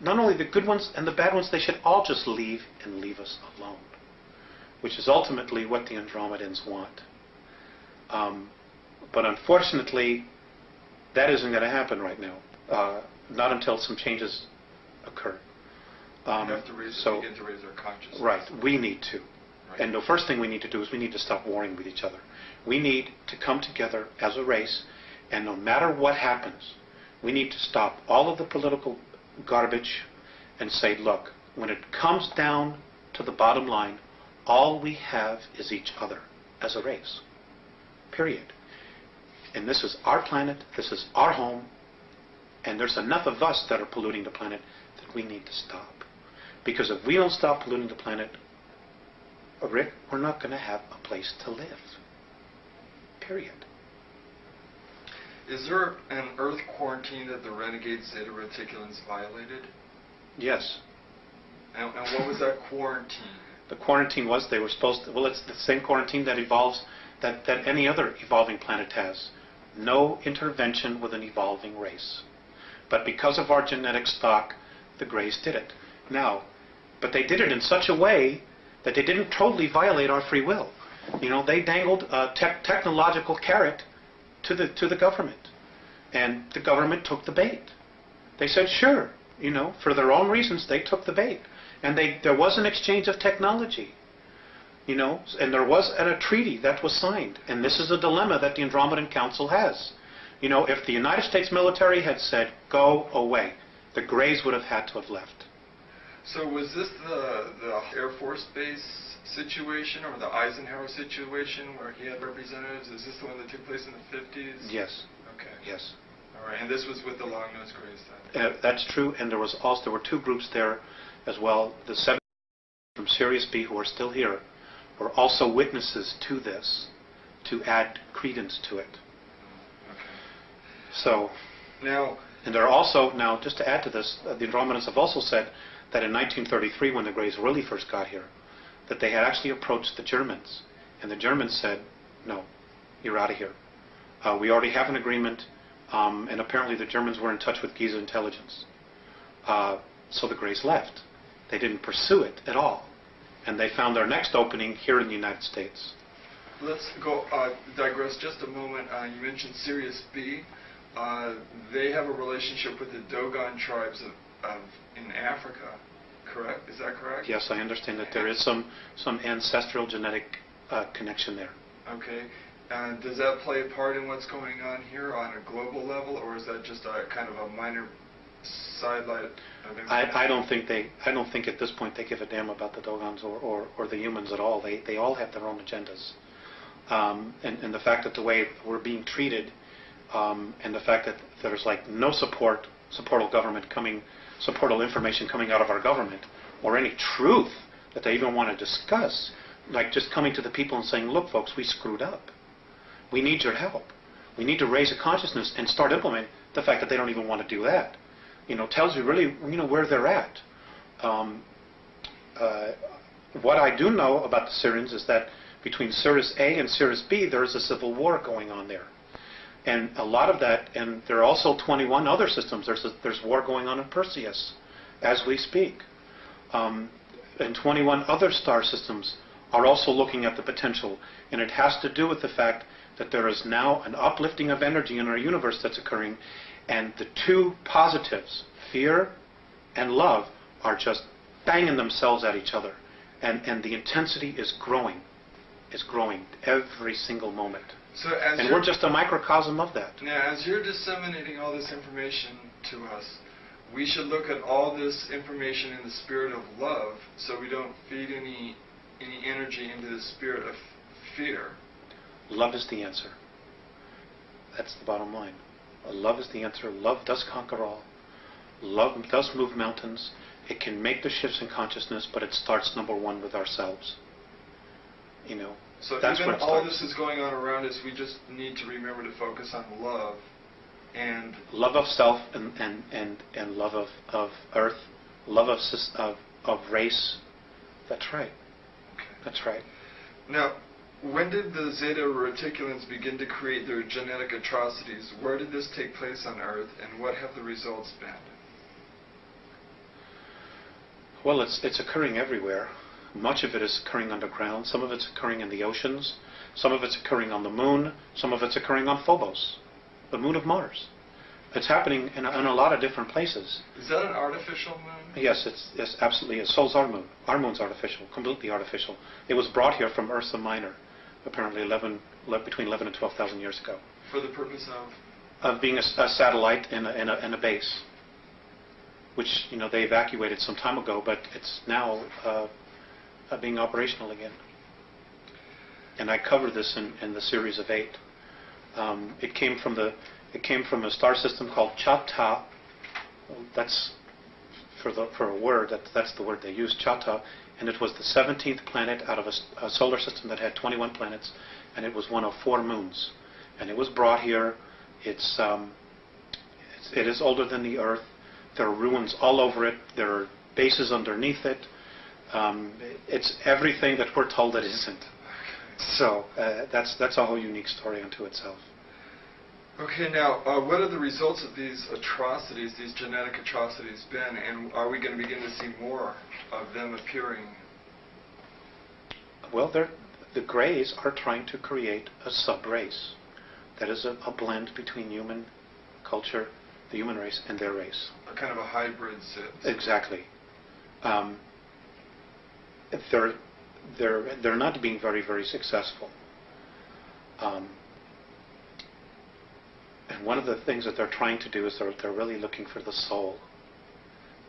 Not only the good ones and the bad ones, they should all just leave and leave us alone, which is ultimately what the Andromedans want. But unfortunately, that isn't going to happen right now, not until some changes occur. We have to begin to raise our consciousness. Right, we need to. Right. And the first thing we need to do is we need to stop warring with each other. We need to come together as a race, and no matter what happens, we need to stop all of the political garbage and say, look, when it comes down to the bottom line, all we have is each other as a race. Period. And this is our planet, this is our home, and there's enough of us that are polluting the planet that we need to stop. Because if we don't stop polluting the planet, Rick, we're not going to have a place to live. Period. Is there an Earth quarantine that the renegade Zeta Reticulans violated? Yes. And what was that quarantine? The quarantine was they were supposed to, well, it's the same quarantine that evolves, that any other evolving planet has. No intervention with an evolving race. But because of our genetic stock, the Greys did it. Now, but they did it in such a way that they didn't totally violate our free will. They dangled a technological carrot to the government, and the government took the bait. They said, sure, for their own reasons, they took the bait, and there was an exchange of technology, and there was a treaty that was signed, and this is a dilemma that the Andromedan Council has. If the United States military had said, go away, the Greys would have had to have left. So was this the Air Force Base situation or the Eisenhower situation where he had representatives? Is this the one that took place in the 50s? Yes. Okay. Yes. All right. And this was with the Long-Nosed Greys then? That's true. And there were two groups there as well. The 7 from Sirius B, who are still here, were also witnesses to this to add credence to it. Okay. So. Now. And there are also, now just to add to this, the Andromedans have also said that in 1933, when the Greys really first got here, that they had actually approached the Germans. And the Germans said, no, you're out of here. We already have an agreement, and apparently the Germans were in touch with Giza intelligence. So the Greys left. They didn't pursue it at all. And they found their next opening here in the United States. Let's go digress just a moment. You mentioned Sirius B. They have a relationship with the Dogon tribes in Africa, correct? Is that correct? Yes, I understand that there is some ancestral genetic connection there. Okay. And does that play a part in what's going on here on a global level, or is that just a kind of a minor sidelight? I don't think at this point they give a damn about the Dogons or the humans at all. They all have their own agendas. And the fact that the way we're being treated, and the fact that there's like no support of government coming supportable information coming out of our government, or any truth that they even want to discuss, like just coming to the people and saying, look, folks, we screwed up. We need your help. We need to raise a consciousness and start implementing. The fact that they don't even want to do that, tells you really, where they're at. What I do know about the Syrians is that between Sirius A and Sirius B, there is a civil war going on there. And a lot of that, and there are also 21 other systems. There's war going on in Perseus as we speak. And 21 other star systems are also looking at the potential. And it has to do with the fact that there is now an uplifting of energy in our universe that's occurring. And the two positives, fear and love, are just banging themselves at each other. And the intensity is growing. It's growing every single moment. So and we're just a microcosm of that. Now, as you're disseminating all this information to us, we should look at all this information in the spirit of love, so we don't feed any energy into the spirit of fear. Love is the answer. That's the bottom line. Love is the answer. Love does conquer all. Love does move mountains. It can make the shifts in consciousness, but it starts, number one, with ourselves. So that's even where all this is going on around us, we just need to remember to focus on love and love of self and love of earth, love of race. That's right. Okay. That's right. Now, when did the Zeta Reticulans begin to create their genetic atrocities? Where did this take place on Earth, and what have the results been? Well, it's occurring everywhere. Much of it is occurring underground. Some of it's occurring in the oceans. Some of it's occurring on the moon. Some of it's occurring on Phobos, the moon of Mars. It's happening in a lot of different places. Is that an artificial moon? Yes, it's absolutely. So's our moon. Our moon's artificial, completely artificial. It was brought here from Ursa Minor, apparently between 11 and 12,000 years ago. For the purpose of? Of being a satellite in a base, which they evacuated some time ago, but it's now being operational again. And I cover this in the series of 8. It came from a star system called Chata. That's for a word. That's the word they use, Chata. And it was the 17th planet out of a solar system that had 21 planets, and it was one of 4 moons. And it was brought here. It is older than the Earth. There are ruins all over it. There are bases underneath it. It's everything that we're told it isn't. So that's a whole unique story unto itself. Okay, now, what are the results of these atrocities, these genetic atrocities been, and are we going to begin to see more of them appearing? Well, the Greys are trying to create a sub-race that is a blend between human culture, the human race, and their race. A kind of a hybrid sit. Exactly. They're not being very, very successful. And one of the things that they're trying to do is they're really looking for the soul.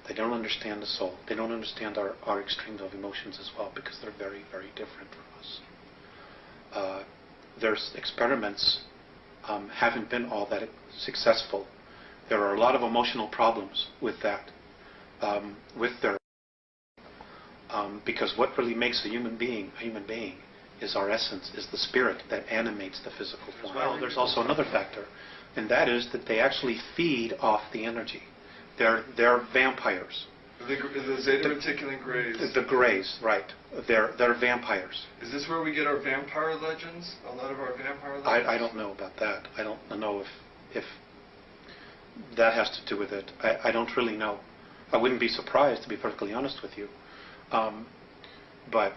They don't understand the soul. They don't understand our extremes of emotions as well, because they're very, very different from us. Their experiments haven't been all that successful. There are a lot of emotional problems with that, with their because what really makes a human being is our essence, is the spirit that animates the physical form. Well, there's also another factor, and that is that they actually feed off the energy. They're vampires. The Zeta Reticulan Greys. The Greys, right. They're vampires. Is this where we get our vampire legends? A lot of our vampire legends? I don't know about that. I don't know if that has to do with it. I don't really know. I wouldn't be surprised, to be perfectly honest with you. But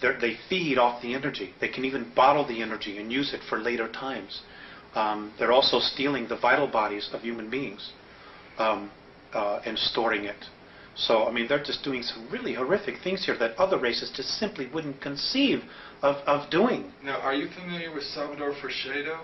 they feed off the energy. They can even bottle the energy and use it for later times. They're also stealing the vital bodies of human beings and storing it. So, I mean, they're just doing some really horrific things here that other races just simply wouldn't conceive of doing. Now, are you familiar with Salvador Freixedo?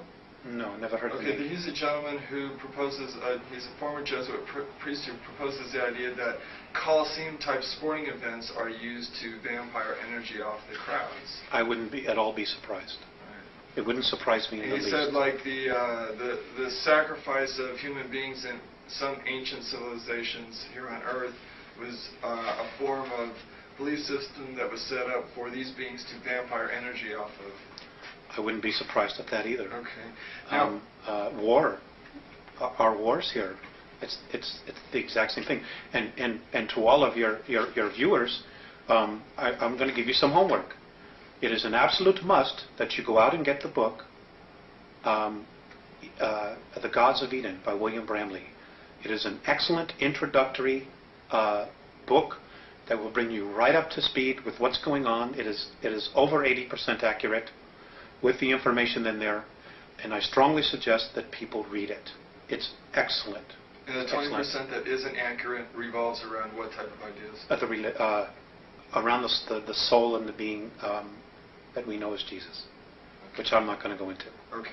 No, never heard of him. Okay, he's a gentleman who proposes, he's a former Jesuit priest who proposes the idea that Colosseum-type sporting events are used to vampire energy off the crowds. I wouldn't at all be surprised. Right. It wouldn't surprise me in the least. He said, like, the sacrifice of human beings some ancient civilizations here on Earth was a form of belief system that was set up for these beings to vampire energy off of. I wouldn't be surprised at that either. Okay. Now, War, our wars here, it's the exact same thing. And to all of your viewers, I'm going to give you some homework. It is an absolute must that you go out and get the book, The Gods of Eden by William Bramley. It is an excellent introductory book that will bring you right up to speed with what's going on. It is over 80% accurate with the information in there, and I strongly suggest that people read it. It's excellent. And the 20% that isn't accurate revolves around what type of ideas? Around the soul and the being that we know as Jesus, okay, which I'm not going to go into. Okay.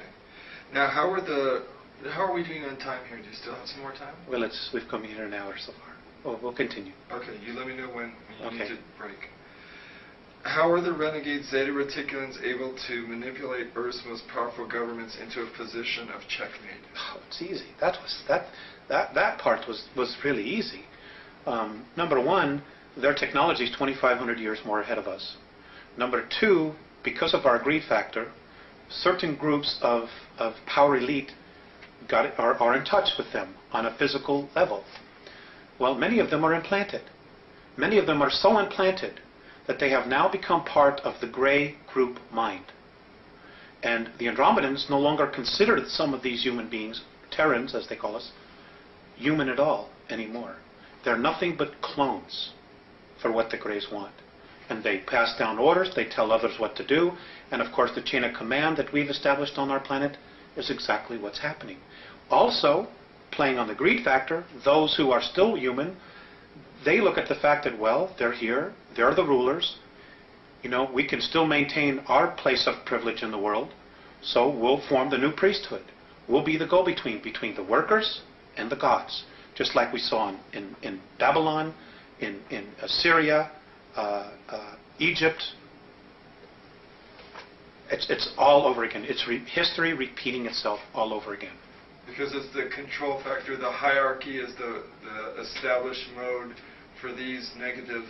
Now, how are we doing on time here? Do you still have some more time? Well, we've come here an hour so far. Oh, we'll continue. Okay, you let me know when you okay. need to break. How are the renegade Zeta Reticulans able to manipulate Earth's most powerful governments into a position of checkmate? Oh, it's easy. That part was really easy. Number one, their technology is 2,500 years more ahead of us. Number two, because of our greed factor, certain groups of power elite are in touch with them on a physical level. Well, many of them are implanted. Many of them are so implanted that they have now become part of the gray group mind. And the Andromedans no longer consider some of these human beings, Terrans as they call us, human at all anymore. They're nothing but clones for what the Greys want. And they pass down orders, they tell others what to do, and of course the chain of command that we've established on our planet is exactly what's happening. Also, playing on the greed factor, those who are still human, they look at the fact that, well, they're here, they're the rulers, we can still maintain our place of privilege in the world, so we'll form the new priesthood. We'll be the go-between between the workers and the gods, just like we saw in Babylon, in Assyria, Egypt. It's all over again. It's history repeating itself all over again. Because it's the control factor, the hierarchy is the established mode for these negative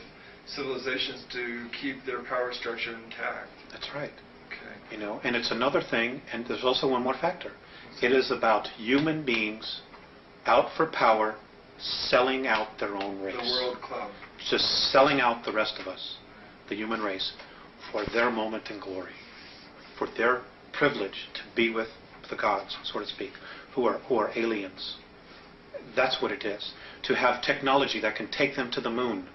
civilizations to keep their power structure intact. That's right. Okay. And it's another thing, and there's also one more factor. It is about human beings out for power, selling out their own race. The World Club. Just selling out the rest of us, the human race, for their moment in glory, for their privilege to be with the gods, so to speak, who are aliens. That's what it is. To have technology that can take them to the moon,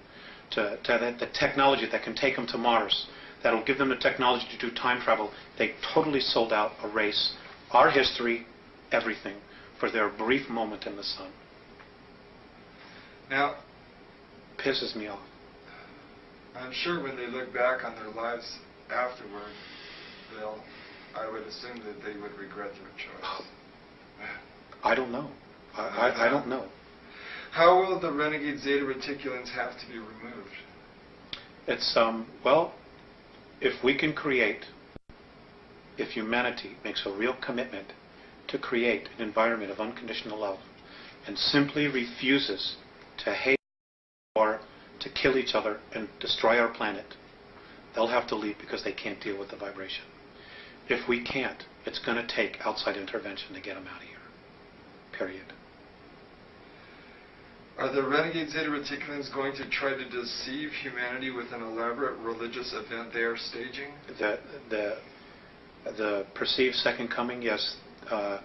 to have the technology that can take them to Mars, that will give them the technology to do time travel. They totally sold out a race, our history, everything, for their brief moment in the sun. Now, pisses me off. I'm sure when they look back on their lives afterward, I would assume that they would regret their choice. I don't know. I don't know. How will the renegade Zeta Reticulans have to be removed? It's, well, if we can create, if humanity makes a real commitment to create an environment of unconditional love and simply refuses to hate or to kill each other and destroy our planet, they'll have to leave because they can't deal with the vibration. If we can't, it's going to take outside intervention to get them out of here. Period. Are the renegade Zeta Reticulans going to try to deceive humanity with an elaborate religious event they are staging? The perceived second coming, yes. I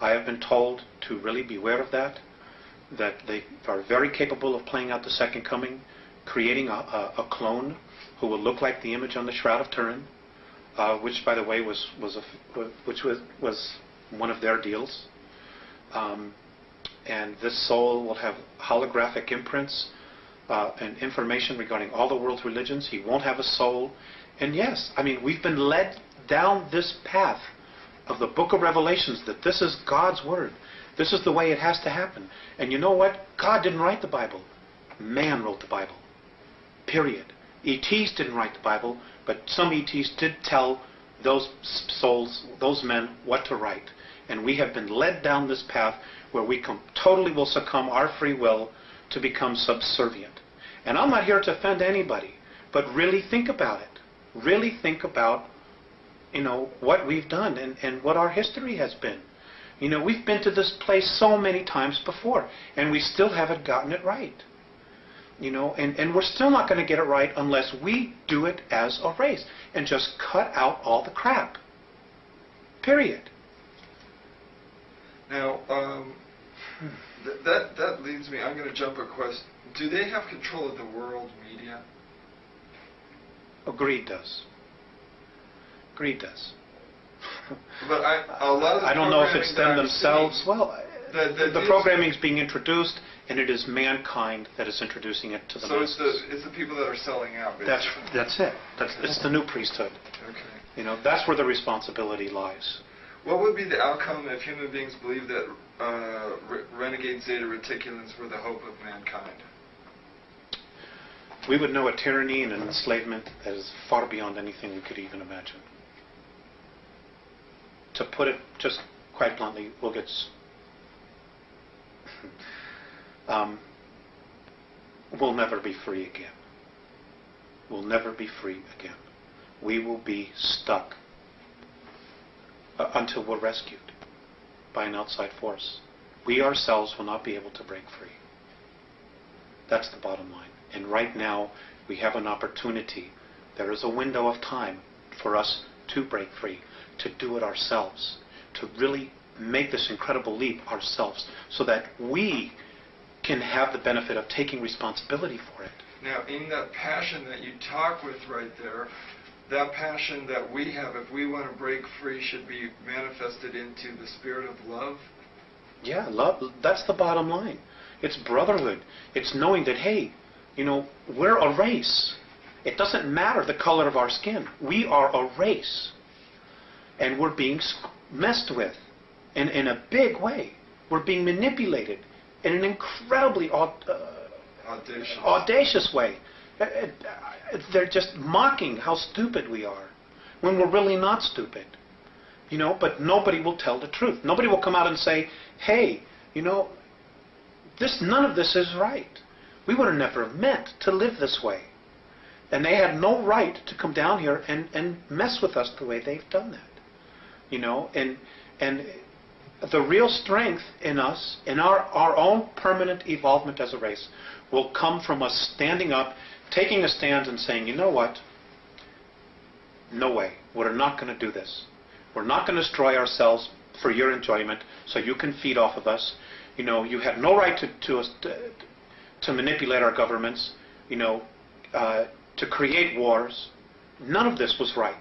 have been told to really beware of that they are very capable of playing out the second coming, creating a clone who will look like the image on the Shroud of Turin, which, by the way, was one of their deals. And this soul will have holographic imprints and information regarding all the world's religions. He won't have a soul. And yes, we've been led down this path of the book of Revelations that this is God's word. This is the way it has to happen. And you know what? God didn't write the Bible. Man wrote the Bible. Period. ETs didn't write the Bible, but some ETs did tell those souls, those men, what to write. And we have been led down this path where we totally will succumb our free will to become subservient. And I'm not here to offend anybody, but really think about it. Really think about, what we've done and what our history has been. We've been to this place so many times before, and we still haven't gotten it right. And we're still not going to get it right unless we do it as a race and just cut out all the crap. Period. Now, that leads me, I'm going to jump a question. Do they have control of the world media? Greed does. Greed does. But a lot of the I don't know if it's them themselves. Well, the programming is being introduced, and it is mankind that is introducing it to the masses. So it's the people that are selling out, basically. That's it. It's the new priesthood. Okay. That's where the responsibility lies. What would be the outcome if human beings believed that renegade Zeta Reticulans were the hope of mankind? We would know a tyranny and an enslavement that is far beyond anything we could even imagine. To put it just quite bluntly, we'll never be free again. We'll never be free again. We will be stuck until we're rescued by an outside force. We ourselves will not be able to break free. That's the bottom line. And right now, we have an opportunity. There is a window of time for us to break free, to do it ourselves, to really make this incredible leap ourselves, so that we can have the benefit of taking responsibility for it. Now, in that passion that you talk with right there, that passion that we have, if we want to break free, should be manifested into the spirit of love? Yeah, love. That's the bottom line. It's brotherhood. It's knowing that, hey, we're a race. It doesn't matter the color of our skin. We are a race. And we're being messed with in a big way. We're being manipulated in an incredibly audacious way. They're just mocking how stupid we are when we're really not stupid. But nobody will tell the truth. Nobody will come out and say, hey, none of this is right. We would have never meant to live this way. And they had no right to come down here and mess with us the way they've done that. And the real strength in us, in our own permanent evolvement as a race, will come from us standing up, taking a stand and saying, you know what? No way. We're not going to do this. We're not going to destroy ourselves for your enjoyment so you can feed off of us. You had no right to manipulate our governments, to create wars. None of this was right.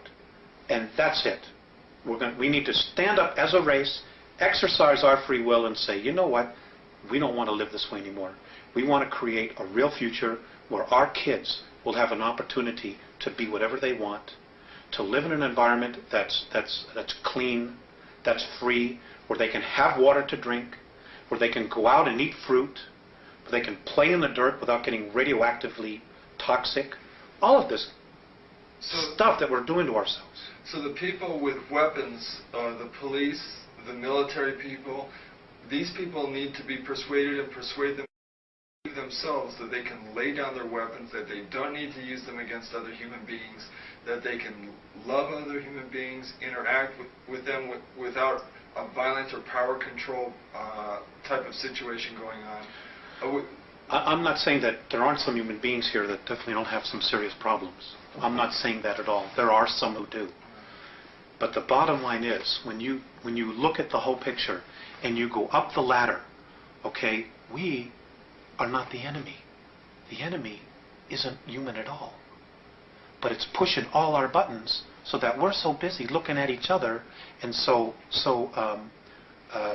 And that's it. We need to stand up as a race, exercise our free will, and say, you know what? We don't want to live this way anymore. We want to create a real future where our kids will have an opportunity to be whatever they want, to live in an environment that's clean, that's free, where they can have water to drink, where they can go out and eat fruit, where they can play in the dirt without getting radioactively toxic. All of this stuff that we're doing to ourselves. So the people with weapons, the police, the military people, these people need to be persuaded and persuade themselves that they can lay down their weapons, that they don't need to use them against other human beings, that they can love other human beings, interact with them without a violent or power control type of situation going on. I'm not saying that there aren't some human beings here that definitely don't have some serious problems. I'm not saying that at all. There are some who do. But the bottom line is, when you look at the whole picture and you go up the ladder, okay, we are not the enemy. The enemy isn't human at all. But it's pushing all our buttons so that we're so busy looking at each other and so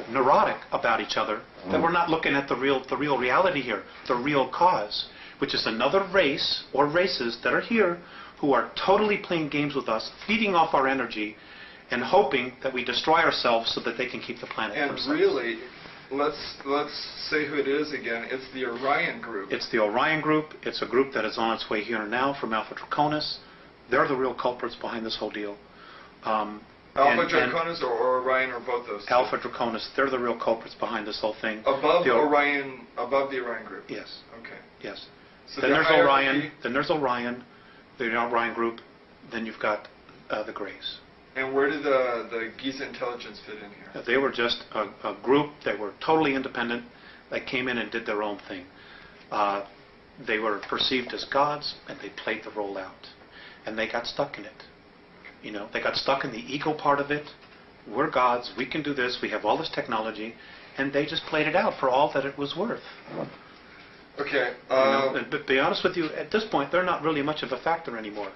neurotic about each other that we're not looking at the real reality here, the real cause, which is another race or races that are here who are totally playing games with us, feeding off our energy, and hoping that we destroy ourselves so that they can keep the planet for themselves. And really, let's say who it is again. It's the Orion Group. It's the Orion Group. It's a group that is on its way here and now from Alpha Draconis. They're the real culprits behind this whole deal. Alpha Draconis or Orion or both those two? Alpha Draconis, they're the real culprits behind this whole thing. Above Orion, above the Orion group? Yes. Okay. Yes. So then there's Orion, the Orion group, then you've got the Greys. And where did the Giza intelligence fit in here? They were just a group that were totally independent, that came in and did their own thing. They were perceived as gods, and they played the role out. And they got stuck in it. You know, they got stuck in the ego part of it. We're gods, we can do this, we have all this technology, and they just played it out for all that it was worth. Okay. But to be honest with you, at this point, they're not really much of a factor anymore.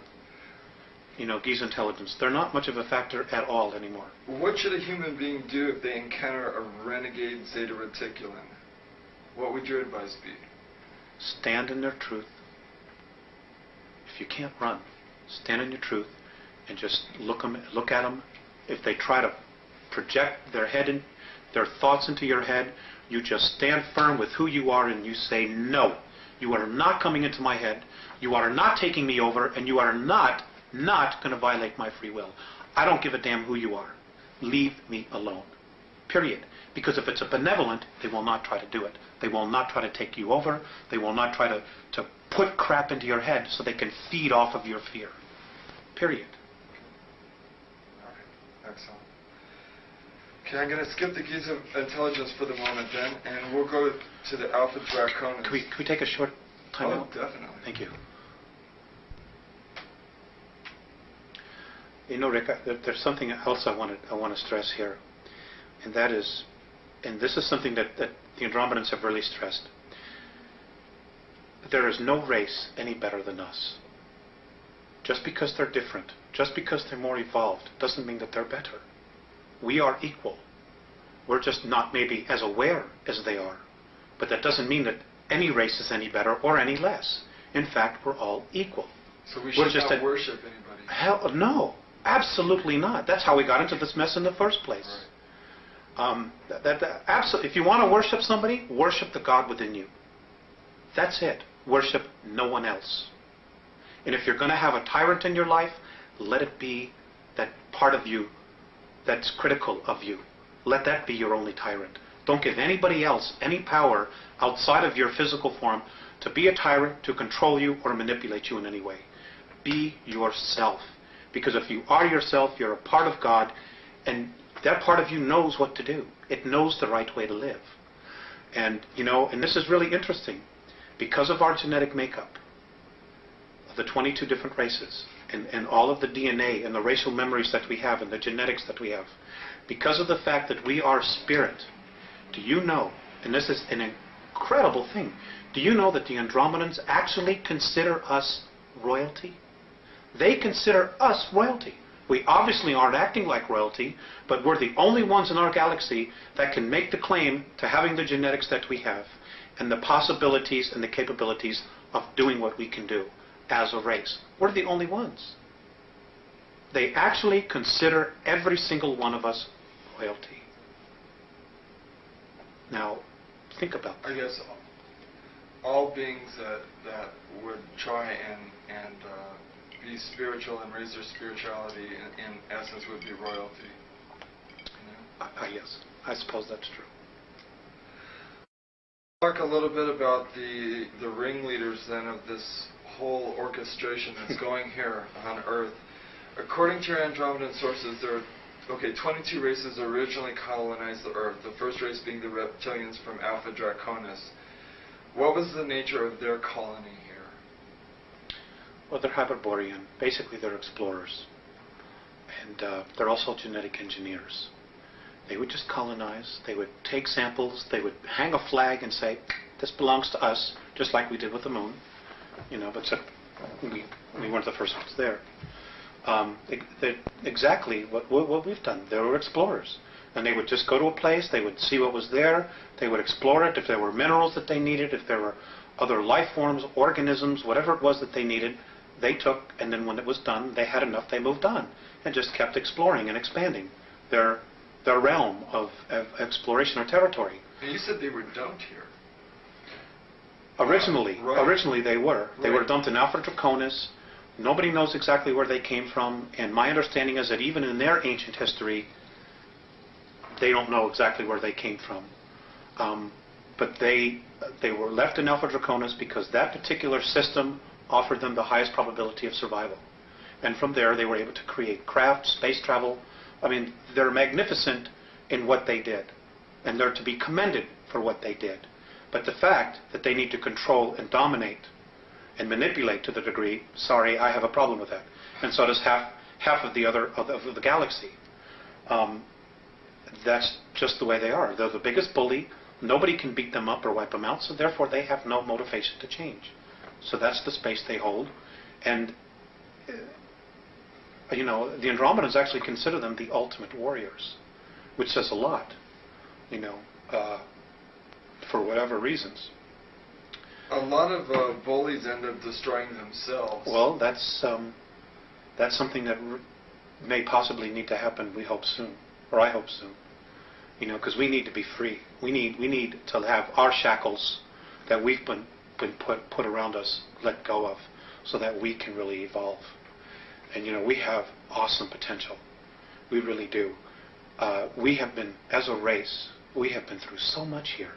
You know, Giza intelligence, they're not much of a factor at all anymore. What should a human being do if they encounter a renegade Zeta Reticulan? What would your advice be? Stand in their truth. If you can't run, stand in your truth and just look at them. If they try to project their thoughts into your head, you just stand firm with who you are and you say, no, you are not coming into my head, you are not taking me over, and you are not going to violate my free will. I don't give a damn who you are. Leave me alone. Period. Because if it's a benevolent, they will not try to do it. They will not try to take you over. They will not try to put crap into your head so they can feed off of your fear. Period. All right. Excellent. Okay, I'm going to skip the Giza intelligence for the moment then, and we'll go to the Alpha Draconis. Can we take a short time out? Oh, definitely. Thank you. You know, Rick, there's something else I want to stress here, and that is, and this is something that the Andromedans have really stressed. There is no race any better than us. Just because they're different, just because they're more evolved, doesn't mean that they're better. We are equal. We're just not maybe as aware as they are. But that doesn't mean that any race is any better or any less. In fact, we're all equal. So we should not worship anybody? Hell, no. Absolutely not. That's how we got into this mess in the first place. Right. Absolutely. If you want to worship somebody, worship the God within you. That's it. Worship no one else. And if you're going to have a tyrant in your life, let it be that part of you that's critical of you. Let that be your only tyrant. Don't give anybody else any power outside of your physical form to be a tyrant, to control you, or manipulate you in any way. Be yourself. Because if you are yourself, you're a part of God, and that part of you knows what to do. It knows the right way to live. And, you know, and this is really interesting. Because of our genetic makeup, of the 22 different races, and all of the DNA and the racial memories that we have and the genetics that we have, because of the fact that we are spirit, do you know, and this is an incredible thing, do you know that the Andromedans actually consider us royalty? They consider us royalty. We obviously aren't acting like royalty, but we're the only ones in our galaxy that can make the claim to having the genetics that we have and the possibilities and the capabilities of doing what we can do as a race. We're the only ones. They actually consider every single one of us royalty. Now, think about that. I guess all beings that would try and be spiritual and raise their spirituality in essence would be royalty. You know? Yes, I suppose that's true. Talk a little bit about the ringleaders then of this whole orchestration that's going here on Earth. According to your Andromedan sources, there are 22 races originally colonized the Earth, the first race being the reptilians from Alpha Draconis. What was the nature of their colony here? Well, they're Hyperborean. Basically, they're explorers. And they're also genetic engineers. They would just colonize. They would take samples. They would hang a flag and say, this belongs to us, just like we did with the moon. You know, but we weren't the first ones there. Exactly what we've done. They were explorers. And they would just go to a place, they would see what was there, they would explore it, if there were minerals that they needed, if there were other life forms, organisms, whatever it was that they needed, they took, and then when it was done, they had enough, they moved on, and just kept exploring and expanding their realm of exploration or territory. And you said they were dumped here. Originally they were. They were dumped in Alpha Draconis, Nobody knows exactly where they came from, and my understanding is that even in their ancient history, they don't know exactly where they came from. But they were left in Alpha Draconis because that particular system offered them the highest probability of survival. And from there, they were able to create craft, space travel. I mean, they're magnificent in what they did, and they're to be commended for what they did. But the fact that they need to control and dominate and manipulate to the degree, sorry, I have a problem with that. And so does half of the other of the galaxy. That's just the way they are. They're the biggest bully. Nobody can beat them up or wipe them out, so therefore they have no motivation to change. So that's the space they hold. And, the Andromedans actually consider them the ultimate warriors, which says a lot, for whatever reasons. A lot of bullies end up destroying themselves. Well, that's something that may possibly need to happen, we hope soon, or I hope soon. Because we need to be free. We need to have our shackles that we've been put around us let go of, so that we can really evolve. And we have awesome potential. We really do. We have been, as a race, we have been through so much here.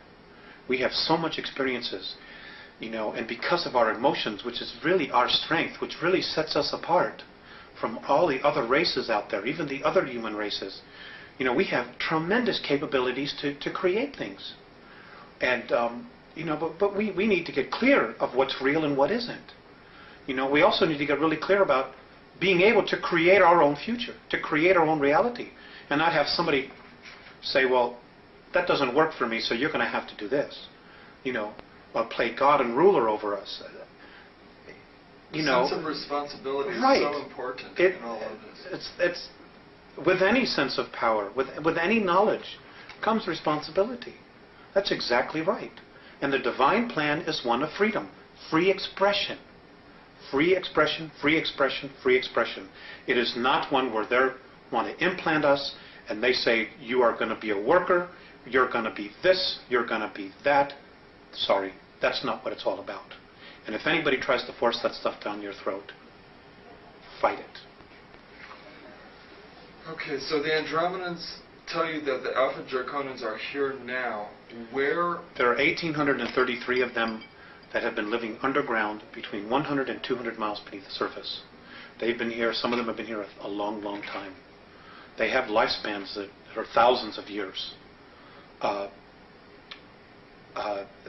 We have so much experiences, and because of our emotions, which is really our strength, which really sets us apart from all the other races out there, even the other human races. We have tremendous capabilities to create things. And, but we need to get clear of what's real and what isn't. We also need to get really clear about being able to create our own future, to create our own reality, and not have somebody say, well, that doesn't work for me, so you're going to have to do this. Or play God and ruler over us. Sense of responsibility is right. so important in all of this. It's with any sense of power, with any knowledge, comes responsibility. That's exactly right. And the divine plan is one of freedom, free expression. Free expression, free expression, free expression. It is not one where they want to implant us and they say, you are going to be a worker, you're going to be this, you're going to be that. Sorry, that's not what it's all about. And if anybody tries to force that stuff down your throat, fight it. Okay, so the Andromedans tell you that the Alpha Draconans are here now. Where? There are 1,833 of them that have been living underground between 100 and 200 miles beneath the surface. They've been here, some of them have been here a long, long time. They have lifespans that are thousands of years.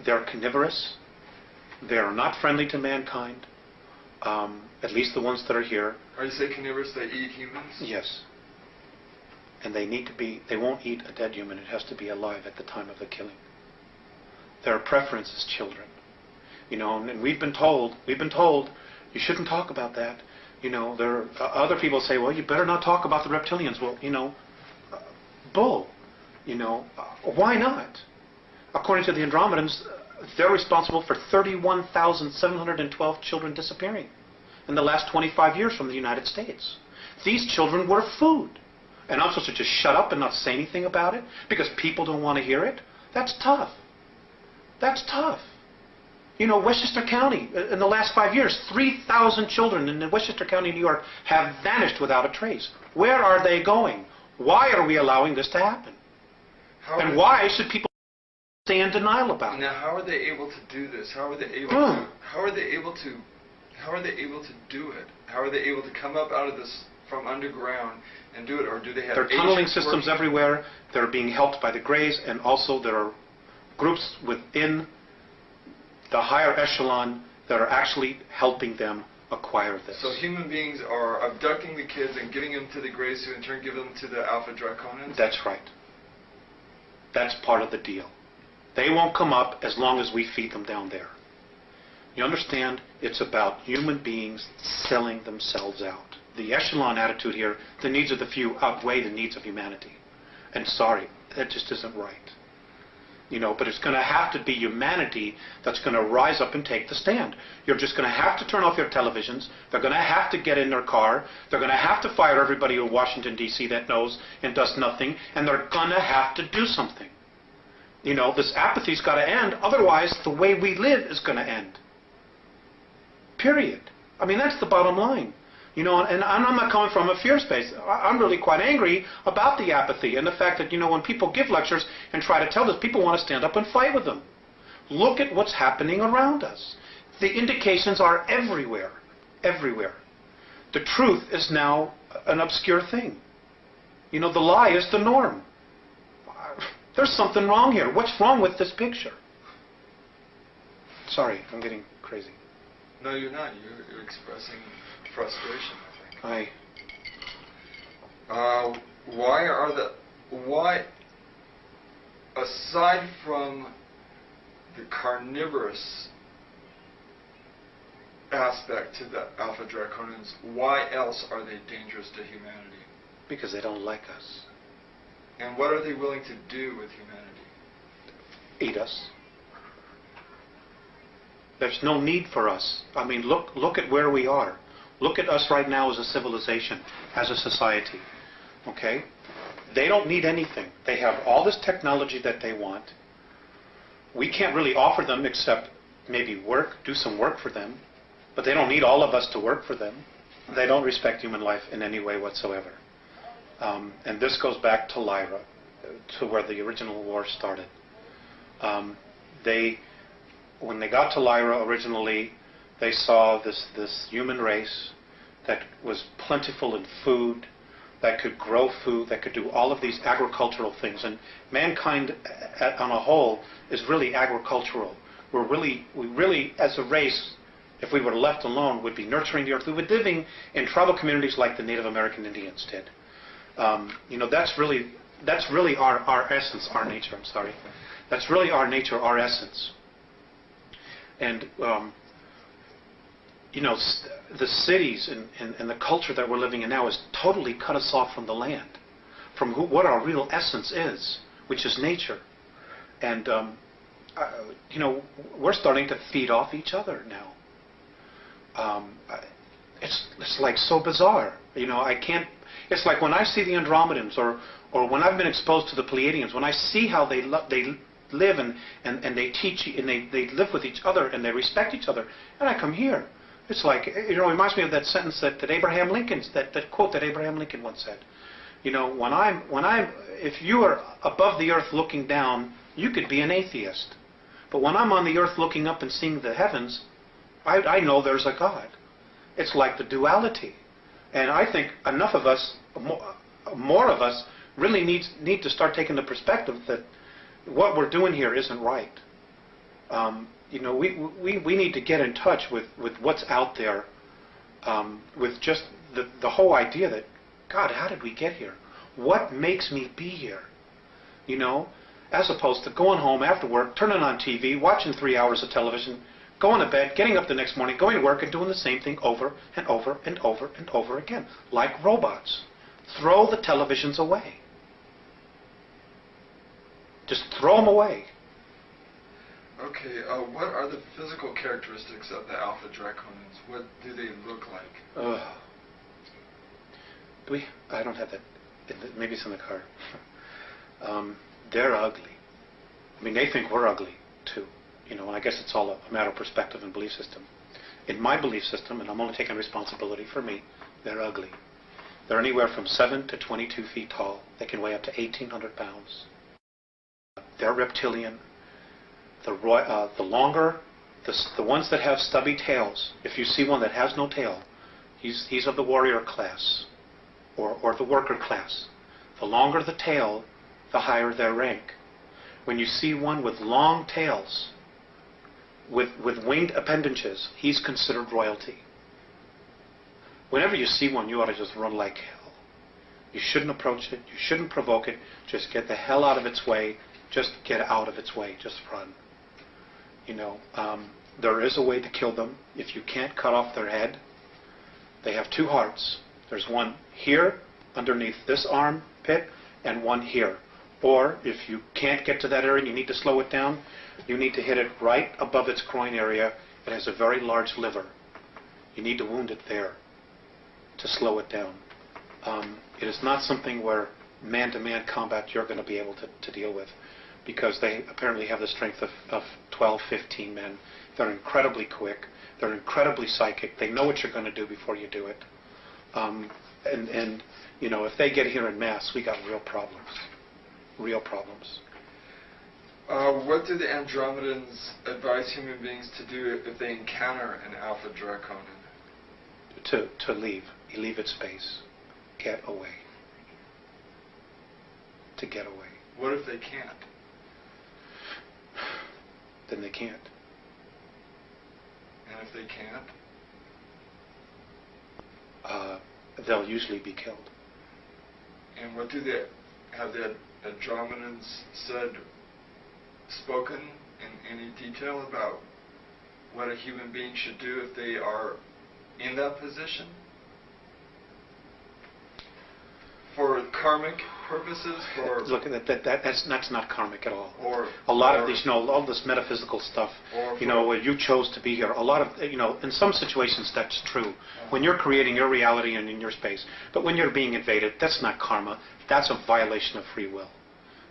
They're carnivorous. They are not friendly to mankind, at least the ones that are here. Are you saying carnivorous, they eat humans? Yes. And they won't eat a dead human. It has to be alive at the time of the killing. Their preference is children. And we've been told, you shouldn't talk about that. There are other people say, well, you better not talk about the reptilians. Well, bull. Why not? According to the Andromedans, they're responsible for 31,712 children disappearing in the last 25 years from the United States. These children were food. And I'm supposed to just shut up and not say anything about it because people don't want to hear it? That's tough. That's tough. Westchester County, in the last 5 years, 3,000 children in Westchester County, New York, have vanished without a trace. Where are they going? Why are we allowing this to happen? And why should people stay in denial about it? Now, how are they able to do this? How are they able to? How are they able to? How are they able to do it? How are they able to come up out of this from underground and do it, or do they have? There are tunneling systems everywhere. They're being helped by the Greys, and also there are groups within the higher echelon that are actually helping them acquire this. So human beings are abducting the kids and giving them to the Greys, who in turn give them to the Alpha Draconans? That's right. That's part of the deal. They won't come up as long as we feed them down there. You understand? It's about human beings selling themselves out. The echelon attitude here, the needs of the few outweigh the needs of humanity. And sorry, that just isn't right. But it's going to have to be humanity that's going to rise up and take the stand. You're just going to have to turn off your televisions. They're going to have to get in their car. They're going to have to fire everybody in Washington, D.C. that knows and does nothing. And they're going to have to do something. This apathy's got to end. Otherwise, the way we live is going to end. Period. I mean, that's the bottom line. You know, and I'm not coming from a fear space. I'm really quite angry about the apathy and the fact that, you know, when people give lectures and try to tell this, people want to stand up and fight with them. Look at what's happening around us. The indications are everywhere, everywhere. The truth is now an obscure thing. You know, the lie is the norm. There's something wrong here. What's wrong with this picture? Sorry, I'm getting crazy. No, you're not. You're expressing frustration, I think. Why, aside from the carnivorous aspect to the Alpha Draconians, why else are they dangerous to humanity? Because they don't like us. And what are they willing to do with humanity? Eat us. There's no need for us. I mean, look at where we are. Look at us right now as a civilization, as a society. Okay? They don't need anything. They have all this technology that they want. We can't really offer them except maybe work, do some work for them. But they don't need all of us to work for them. They don't respect human life in any way whatsoever. And this goes back to Lyra, to where the original war started. When they got to Lyra originally, they saw this human race that was plentiful in food, that could grow food, that could do all of these agricultural things. And mankind on a whole is really agricultural. We really, as a race, if we were left alone, would be nurturing the earth. We would be living in tribal communities like the Native American Indians did. You know, that's really our essence, our nature, I'm sorry. That's really our nature, our essence. And, you know, the cities and the culture that we're living in now has totally cut us off from the land, from what our real essence is, which is nature. And, you know, we're starting to feed off each other now. It's like so bizarre. You know, it's like when I see the Andromedans or when I've been exposed to the Pleiadians, when I see how they live and they teach and they live with each other and they respect each other, and I come here. It's like, you know, it reminds me of that sentence that Abraham Lincoln, that quote that Abraham Lincoln once said. You know, if you are above the earth looking down, you could be an atheist. But when I'm on the earth looking up and seeing the heavens, I know there's a God. It's like the duality. And I think enough of us, more of us, really need to start taking the perspective that what we're doing here isn't right. You know, we need to get in touch with what's out there, with just the whole idea that, God, how did we get here? What makes me be here? You know, as opposed to going home after work, turning on TV, watching 3 hours of television, going to bed, getting up the next morning, going to work, and doing the same thing over and over and over and over again, like robots. Throw the televisions away. Just throw them away. Okay, what are the physical characteristics of the Alpha Draconians? What do they look like? I don't have that. Maybe it's in the car. They're ugly. I mean, they think we're ugly, too. You know, and I guess it's all a matter of perspective and belief system. In my belief system, and I'm only taking responsibility for me, they're ugly. They're anywhere from 7 to 22 feet tall. They can weigh up to 1,800 pounds. They're reptilian. The ones that have stubby tails, if you see one that has no tail, he's of the warrior class or the worker class. The longer the tail, the higher their rank. When you see one with long tails, with winged appendages, he's considered royalty. Whenever you see one, you ought to just run like hell. You shouldn't approach it. You shouldn't provoke it. Just get the hell out of its way. Just get out of its way. Just run. You know, there is a way to kill them. If you can't cut off their head, they have two hearts. There's one here, underneath this armpit, and one here. Or if you can't get to that area and you need to slow it down, you need to hit it right above its groin area. It has a very large liver. You need to wound it there to slow it down. It is not something where man-to-man combat you're going to be able to deal with. because they apparently have the strength of 12, 15 men. They're incredibly quick. They're incredibly psychic. They know what you're going to do before you do it. And you know, if they get here en masse, we got real problems. Real problems. What do the Andromedans advise human beings to do if they encounter an Alpha Draconin? To leave. You leave its space. Get away. To get away. What if they can't? Then they can't. And if they can't? They'll usually be killed. And what do they have the Andromedans spoken in any detail about what a human being should do if they are in that position? For karmic purposes? For look, that's not karmic at all. Or a lot of these, you know, all this metaphysical stuff, you know, where you chose to be here. A lot of, you know, in some situations that's true. When you're creating your reality and in your space, but when you're being invaded, that's not karma. That's a violation of free will.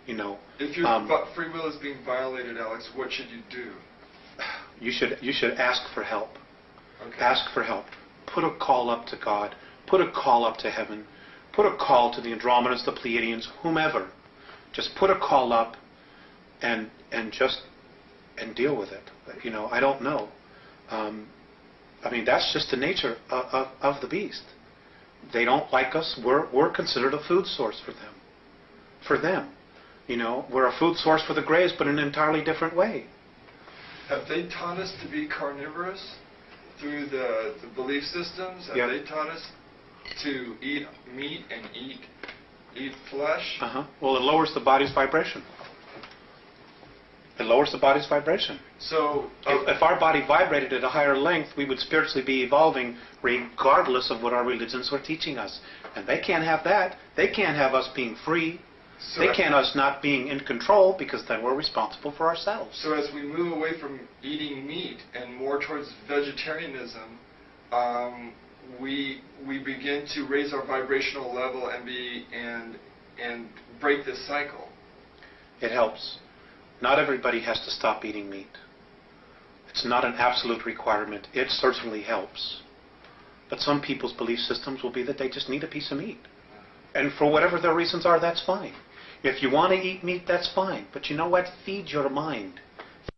You know. If your free will is being violated, Alex, what should you do? You should ask for help. Okay. Ask for help. Put a call up to God. Put a call up to heaven. Put a call to the Andromedans, the Pleiadians, whomever. Just put a call up and deal with it. You know, I don't know. I mean, that's just the nature of the beast. They don't like us. We're considered a food source for them. For them. You know, we're a food source for the Greys, but in an entirely different way. Have they taught us to be carnivorous through the belief systems? Have Yep. they taught us to eat meat and eat flesh? Well, it lowers the body's vibration. It lowers the body's vibration. So, if our body vibrated at a higher length, we would spiritually be evolving regardless of what our religions were teaching us. And they can't have that. They can't have us being free. so They can't us not being in control, because then we're responsible for ourselves. So as we move away from eating meat and more towards vegetarianism, we begin to raise our vibrational level and break this cycle. It helps. Not everybody has to stop eating meat. It's not an absolute requirement. It certainly helps. But some people's belief systems will be that they just need a piece of meat. And for whatever their reasons are, that's fine. If you want to eat meat, that's fine. But you know what? Feed your mind.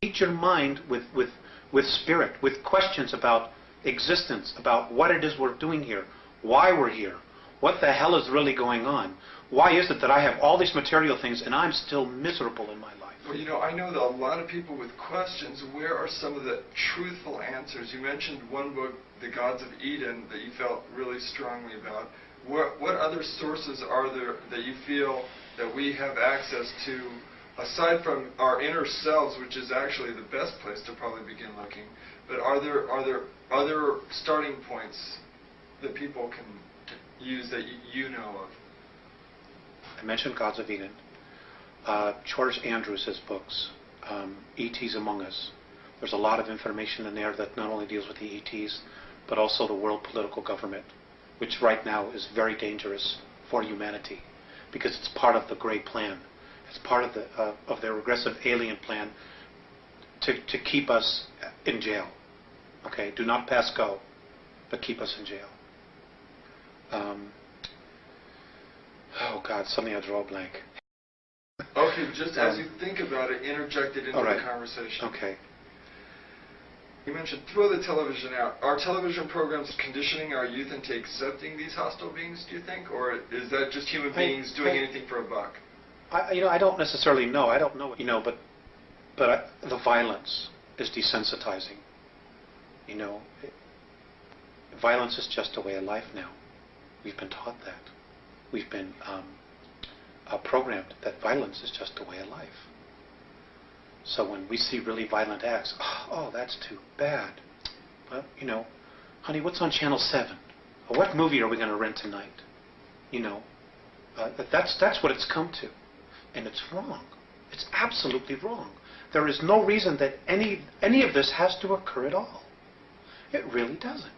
Feed your mind with spirit, with questions about existence, about what it is we're doing here, why we're here, what the hell is really going on. Why is it that I have all these material things and I'm still miserable in my life? Well, you know, I know that a lot of people with questions, where are some of the truthful answers? You mentioned one book, The Gods of Eden, that you felt really strongly about. What other sources are there that you feel that we have access to, aside from our inner selves, which is actually the best place to probably begin looking, but are there other starting points that people can use that you know of? I mentioned Gods of Eden. George Andrews' books, E.T.s Among Us. There's a lot of information in there that not only deals with the E.T.s, but also the world political government, which right now is very dangerous for humanity, because it's part of the Great Plan. It's part of their regressive alien plan to keep us in jail. Okay, do not pass go, but keep us in jail. Oh God, suddenly I draw a blank. Okay, just as you think about it, interject it into the conversation. Okay. You mentioned throw the television out. Are television programs conditioning our youth into accepting these hostile beings, do you think? Or is that just human beings doing anything for a buck? I don't necessarily know. I don't know. But the violence is desensitizing. Violence is just a way of life now. We've been taught that. We've been programmed that violence is just a way of life. So when we see really violent acts, oh, that's too bad. Well, honey, what's on Channel 7? Or what movie are we going to rent tonight? That's what it's come to. And it's wrong. It's absolutely wrong. There is no reason that any of this has to occur at all. It really doesn't.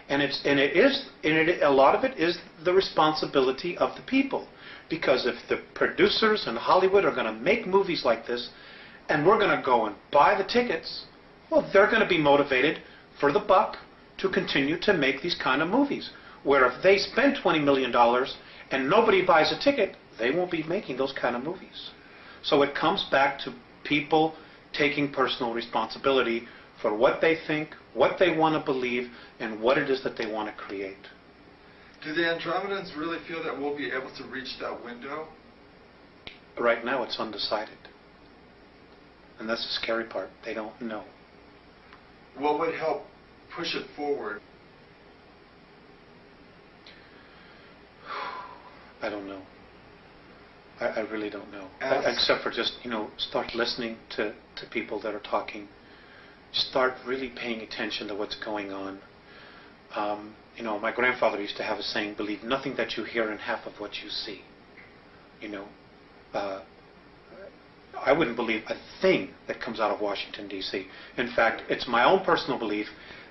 And a lot of it is the responsibility of the people. Because if the producers in Hollywood are going to make movies like this, and we're going to go and buy the tickets, well, they're going to be motivated for the buck to continue to make these kind of movies. Where if they spend $20 million and nobody buys a ticket, they won't be making those kind of movies. So it comes back to people taking personal responsibility for what they think, what they want to believe, and what it is that they want to create. Do the Andromedans really feel that we'll be able to reach that window? Right now it's undecided. And that's the scary part. They don't know. What would help push it forward? I don't know. I really don't know. Except for just, start listening to people that are talking. Start really paying attention to what's going on. My grandfather used to have a saying, believe nothing that you hear and half of what you see. I wouldn't believe a thing that comes out of Washington, D.C. In fact, it's my own personal belief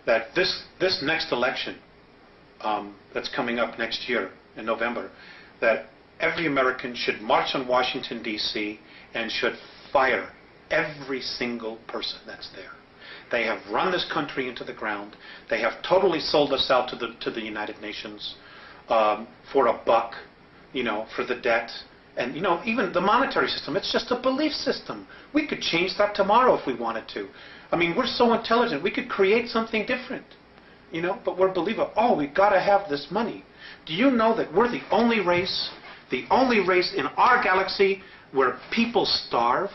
that this next election that's coming up next year in November, that every American should march on Washington, D.C. and should fire every single person that's there. They have run this country into the ground. They have totally sold us out to the United Nations for a buck, for the debt. And, even the monetary system, it's just a belief system. We could change that tomorrow if we wanted to. I mean, we're so intelligent. We could create something different, but we're believing, we've got to have this money. Do you know that we're the only race in our galaxy where people starve,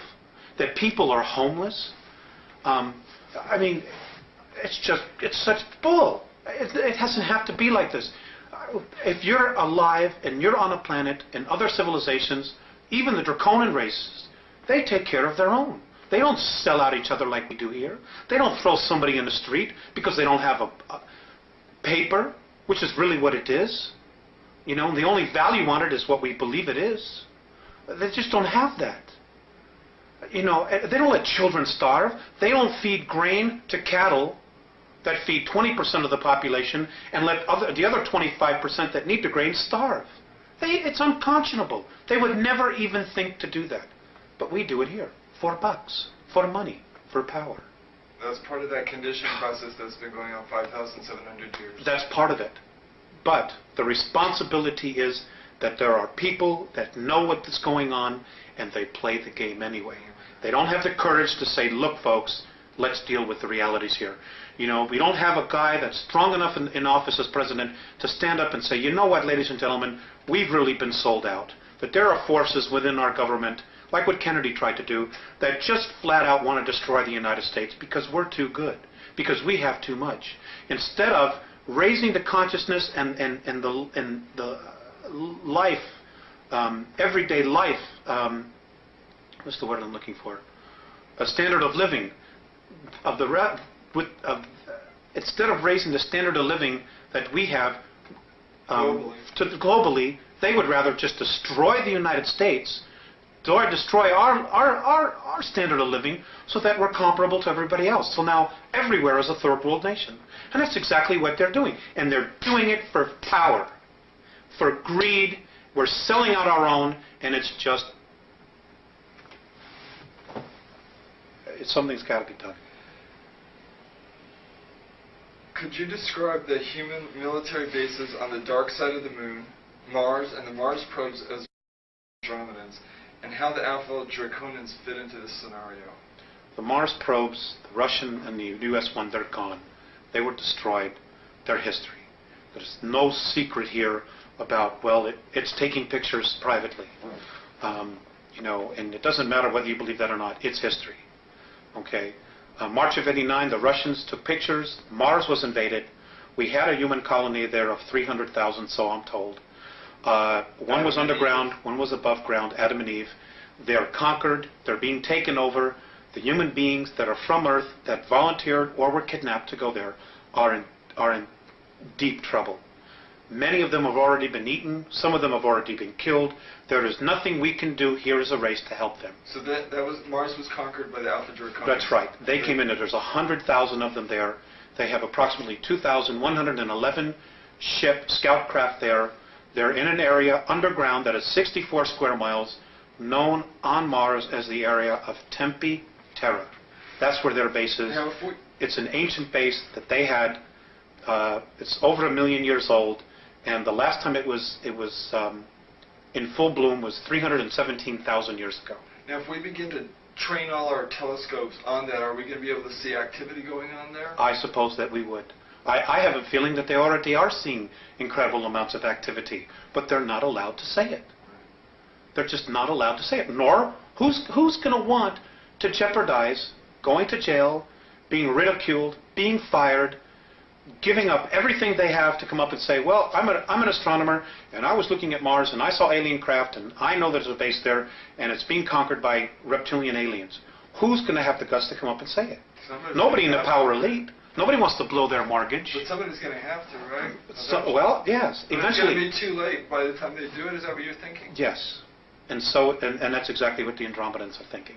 that people are homeless? I mean, it's such bull. It doesn't have to be like this. If you're alive and you're on a planet and other civilizations, even the Draconian races, they take care of their own. They don't sell out each other like we do here. They don't throw somebody in the street because they don't have a paper, which is really what it is. The only value on it is what we believe it is. They just don't have that. They don't let children starve. They don't feed grain to cattle that feed 20% of the population and let the other 25% that need the grain starve. It's unconscionable. They would never even think to do that. But we do it here. For bucks. For money. For power. That's part of that conditioning process that's been going on 5,700 years. That's part of it. But the responsibility is that there are people that know what's going on and they play the game anyway. They don't have the courage to say, look, folks, let's deal with the realities here. We don't have a guy that's strong enough in office as president to stand up and say, you know what, ladies and gentlemen, we've really been sold out. That there are forces within our government, like what Kennedy tried to do, that just flat out want to destroy the United States because we're too good, because we have too much. Instead of raising the consciousness and the life, everyday life, what's the word I'm looking for? A standard of living of instead of raising the standard of living that we have globally, they would rather just destroy the United States, destroy our standard of living so that we're comparable to everybody else. So now everywhere is a third world nation. And that's exactly what they're doing. And they're doing it for power, for greed. We're selling out our own, and something's got to be done. Could you describe the human military bases on the dark side of the moon, Mars, and the Mars probes as Andromedans, and how the Alpha Draconians fit into this scenario? The Mars probes, the Russian and the US one, they're gone. They were destroyed. They're history. There's no secret here about, it's taking pictures privately. And it doesn't matter whether you believe that or not. It's history. Okay? March of '89, the Russians took pictures. Mars was invaded. We had a human colony there of 300,000, so I'm told. One was underground, one was above ground, Adam and Eve. They're conquered. They're being taken over. The human beings that are from Earth, that volunteered or were kidnapped to go there, are in deep trouble. Many of them have already been eaten. Some of them have already been killed. There is nothing we can do here as a race to help them. So Mars was conquered by the Alpha Draconians. That's right. They came in. There's 100,000 of them there. They have approximately 2,111 scout craft there. They're in an area underground that is 64 square miles, known on Mars as the area of Tempe Terra. That's where their base is. It's an ancient base that they had. It's over 1 million years old, and the last time it was in full bloom was 317,000 years ago. Now, if we begin to train all our telescopes on that, are we going to be able to see activity going on there? I suppose that we would. I have a feeling that they already are seeing incredible amounts of activity, but they're not allowed to say it. They're just not allowed to say it. Nor, who's going to want to jeopardize going to jail, being ridiculed, being fired, giving up everything they have to come up and say, well, I'm an astronomer, and I was looking at Mars, and I saw alien craft, and I know there's a base there, and it's being conquered by reptilian aliens. Who's going to have the guts to come up and say it? Nobody in the power elite. Nobody wants to blow their mortgage. But somebody's going to have to, right? Well, yes. But eventually. It's going to be too late by the time they do it. Is that what you're thinking? Yes. And that's exactly what the Andromedans are thinking.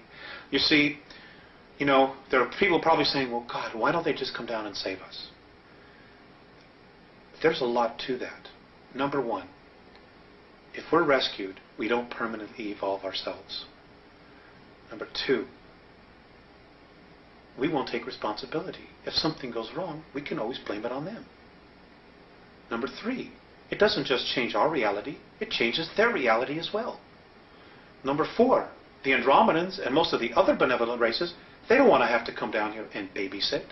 You see, there are people probably saying, well, God, why don't they just come down and save us? There's a lot to that. Number one, if we're rescued, we don't permanently evolve ourselves. Number two, we won't take responsibility. If something goes wrong, we can always blame it on them. Number three, it doesn't just change our reality, it changes their reality as well. Number four, the Andromedans and most of the other benevolent races, they don't want to have to come down here and babysit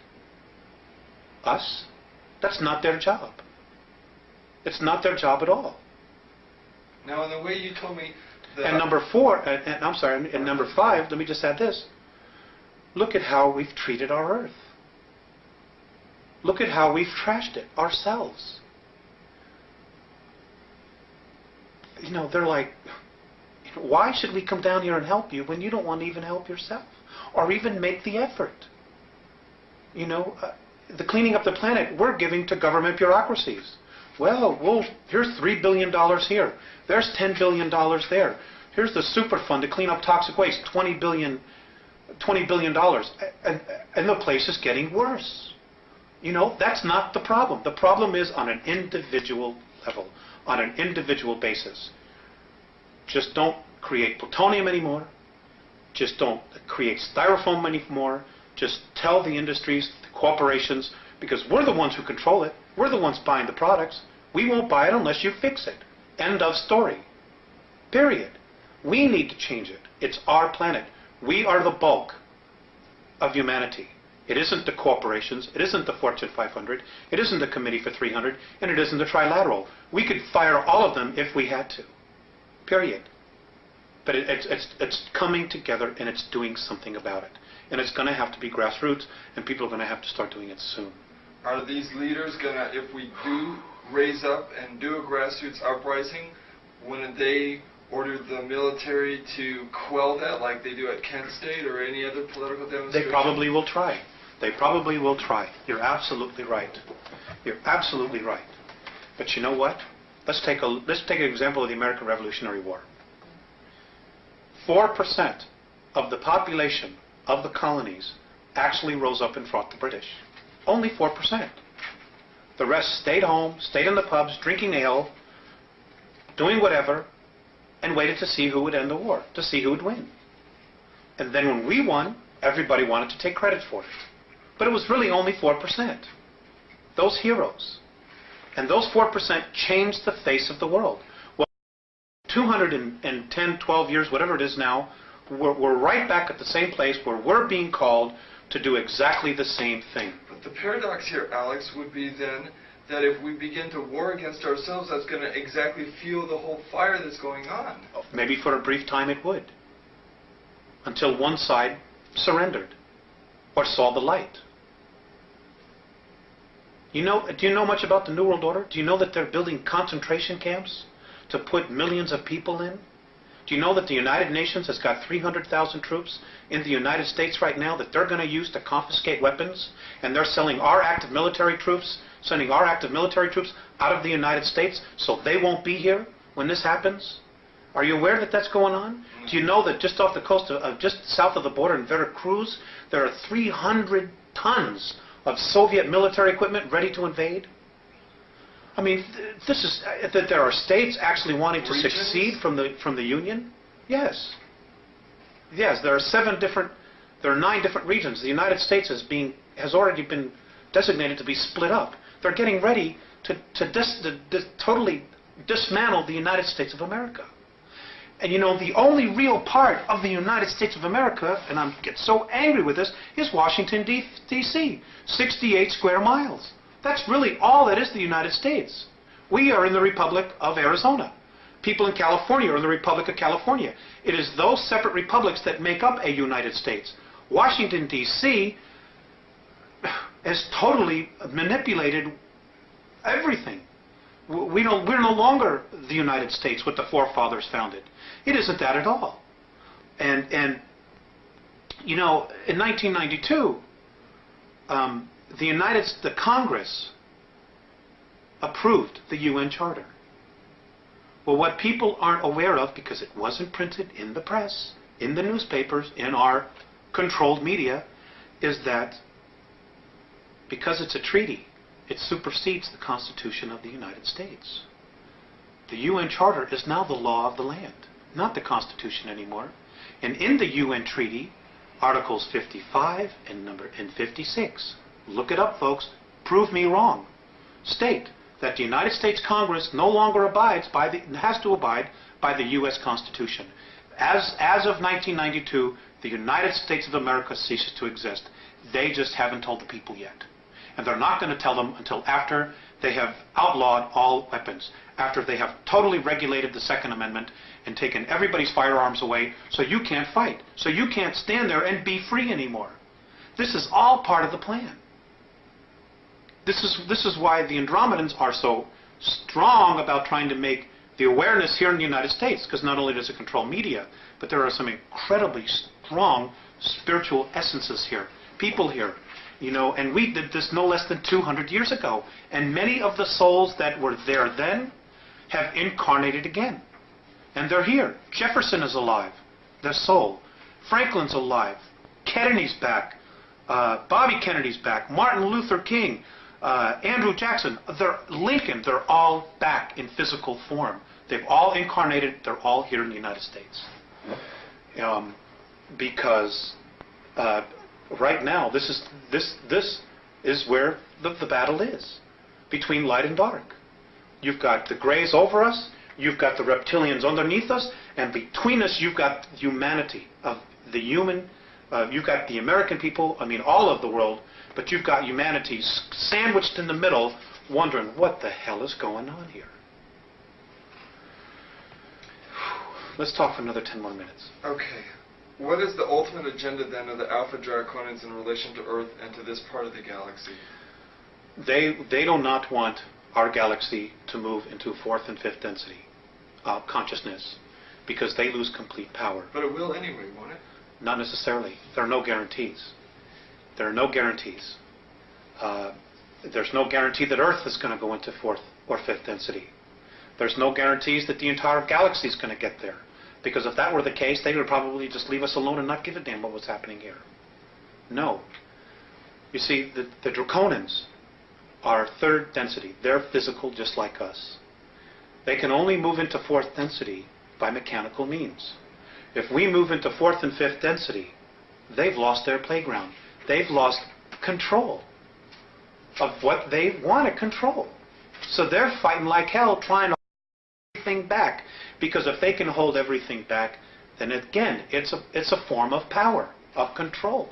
us. That's not their job. It's not their job at all. Now, in the way you told me that... And number four, and number five, let me just add this. Look at how we've treated our Earth. Look at how we've trashed it ourselves. They're like, why should we come down here and help you when you don't want to even help yourself? Or even make the effort? The cleaning up the planet, we're giving to government bureaucracies. Well, here's $3 billion here. There's $10 billion there. Here's the super fund to clean up toxic waste, $20 billion. And the place is getting worse. That's not the problem. The problem is on an individual level, on an individual basis. Just don't create plutonium anymore. Just don't create styrofoam anymore. Just tell the industries, the corporations, because we're the ones who control it. We're the ones buying the products. We won't buy it unless you fix it. End of story. Period. We need to change it. It's our planet. We are the bulk of humanity. It isn't the corporations. It isn't the Fortune 500. It isn't the Committee for 300. And it isn't the Trilateral. We could fire all of them if we had to. Period. But it's coming together and it's doing something about it. And it's going to have to be grassroots, and people are going to have to start doing it soon. Are these leaders going to, if we do raise up and do a grassroots uprising, wouldn't they order the military to quell that like they do at Kent State or any other political demonstration? They probably will try. They probably will try. You're absolutely right. You're absolutely right. But you know what? Let's take an example of the American Revolutionary War. 4% of the population of the colonies actually rose up and fought the British. Only 4%. The rest stayed home, stayed in the pubs, drinking ale, doing whatever, and waited to see who would end the war, to see who would win. And then when we won, everybody wanted to take credit for it. But it was really only 4%. Those heroes. And those 4% changed the face of the world. Well, 210, 12 years, whatever it is now, we're right back at the same place where we're being called to do exactly the same thing. But the paradox here, Alex, would be then that if we begin to war against ourselves, that's going to exactly fuel the whole fire that's going on. Maybe for a brief time it would. Until one side surrendered or saw the light. Do you know much about the New World Order? Do you know that they're building concentration camps to put millions of people in? Do you know that the United Nations has got 300,000 troops in the United States right now that they're going to use to confiscate weapons? And they're sending our active military troops out of the United States so they won't be here when this happens? Are you aware that that's going on? Do you know that just off the coast of just south of the border in Veracruz, there are 300 tons of Soviet military equipment ready to invade? I mean, this is that there are states actually wanting to succeed from the Union? Yes. Yes, there are 9 different regions. The United States has already been designated to be split up. They're getting ready to totally dismantle the United States of America. And you know, the only real part of the United States of America, and I get so angry with this, is Washington, D.C., 68 square miles. That's really all that is the United States. We are in the Republic of Arizona. People in California are in the Republic of California. It is those separate republics that make up a United States. Washington, D.C. has totally manipulated everything. We're no longer the United States, what the forefathers founded. It isn't that at all. And you know, in 1992, the Congress approved the UN Charter. Well, what people aren't aware of, because it wasn't printed in the press, in the newspapers, in our controlled media, is that because it's a treaty, it supersedes the Constitution of the United States. The UN Charter is now the law of the land, not the Constitution anymore. And in the UN Treaty, Articles 55 and 56, look it up, folks, prove me wrong, state that the United States Congress no longer has to abide by the U.S. Constitution. As of 1992, the United States of America ceases to exist. They just haven't told the people yet. And they're not going to tell them until after they have outlawed all weapons, after they have totally regulated the Second Amendment and taken everybody's firearms away, so you can't fight, so you can't stand there and be free anymore. This is all part of the plan. This is why the Andromedans are so strong about trying to make the awareness here in the United States, because not only does it control media, but there are some incredibly strong spiritual essences here, people here. You know, and we did this no less than 200 years ago. And many of the souls that were there then have incarnated again. And they're here. Jefferson is alive, the soul. Franklin's alive. Kennedy's back. Bobby Kennedy's back. Martin Luther King. Andrew Jackson. Lincoln. They're all back in physical form. They've all incarnated. They're all here in the United States. Because right now, this is where the battle is, between light and dark. You've got the grays over us, you've got the reptilians underneath us, and between us you've got humanity of the human. You've got the American people, I mean all of the world, but you've got humanity sandwiched in the middle, wondering what the hell is going on here. Let's talk for another 10 more minutes. Okay. What is the ultimate agenda then of the Alpha Draconians in relation to Earth and to this part of the galaxy? They do not want our galaxy to move into 4th and 5th density consciousness, because they lose complete power. But it will anyway, won't it? Not necessarily. There are no guarantees. There are no guarantees. There's no guarantee that Earth is going to go into 4th or 5th density. There's no guarantees that the entire galaxy is going to get there. Because if that were the case, they would probably just leave us alone and not give a damn what was happening here. No. You see, the Draconians are 3rd density. They're physical just like us. They can only move into 4th density by mechanical means. If we move into 4th and 5th density, they've lost their playground. They've lost control of what they want to control. So they're fighting like hell trying to hold everything back. Because if they can hold everything back, then again, it's a form of power, of control.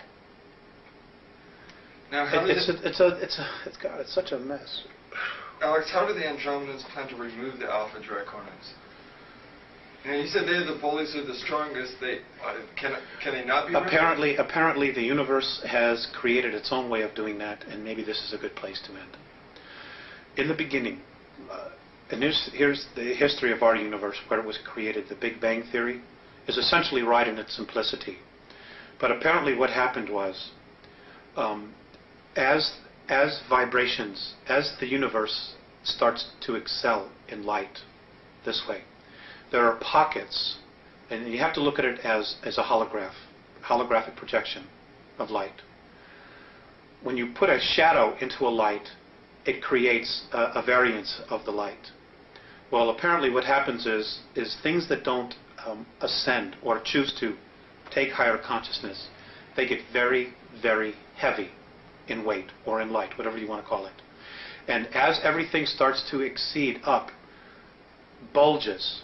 Now, it's such a mess. Alex, how do the Andromedans plan to remove the Alpha Draconians? You said they're the bullies who are the strongest. Can they not be removed? Apparently, the universe has created its own way of doing that, and maybe this is a good place to end. In the beginning. And here's the history of our universe, where it was created. The Big Bang Theory is essentially right in its simplicity. But apparently what happened was, as vibrations, as the universe starts to excel in light this way, there are pockets, and you have to look at it as a holographic projection of light. when you put a shadow into a light, it creates a variance of the light. Well, apparently what happens is things that don't ascend or choose to take higher consciousness, they get very, very heavy in weight or in light, whatever you want to call it. And as everything starts to exceed up, bulges,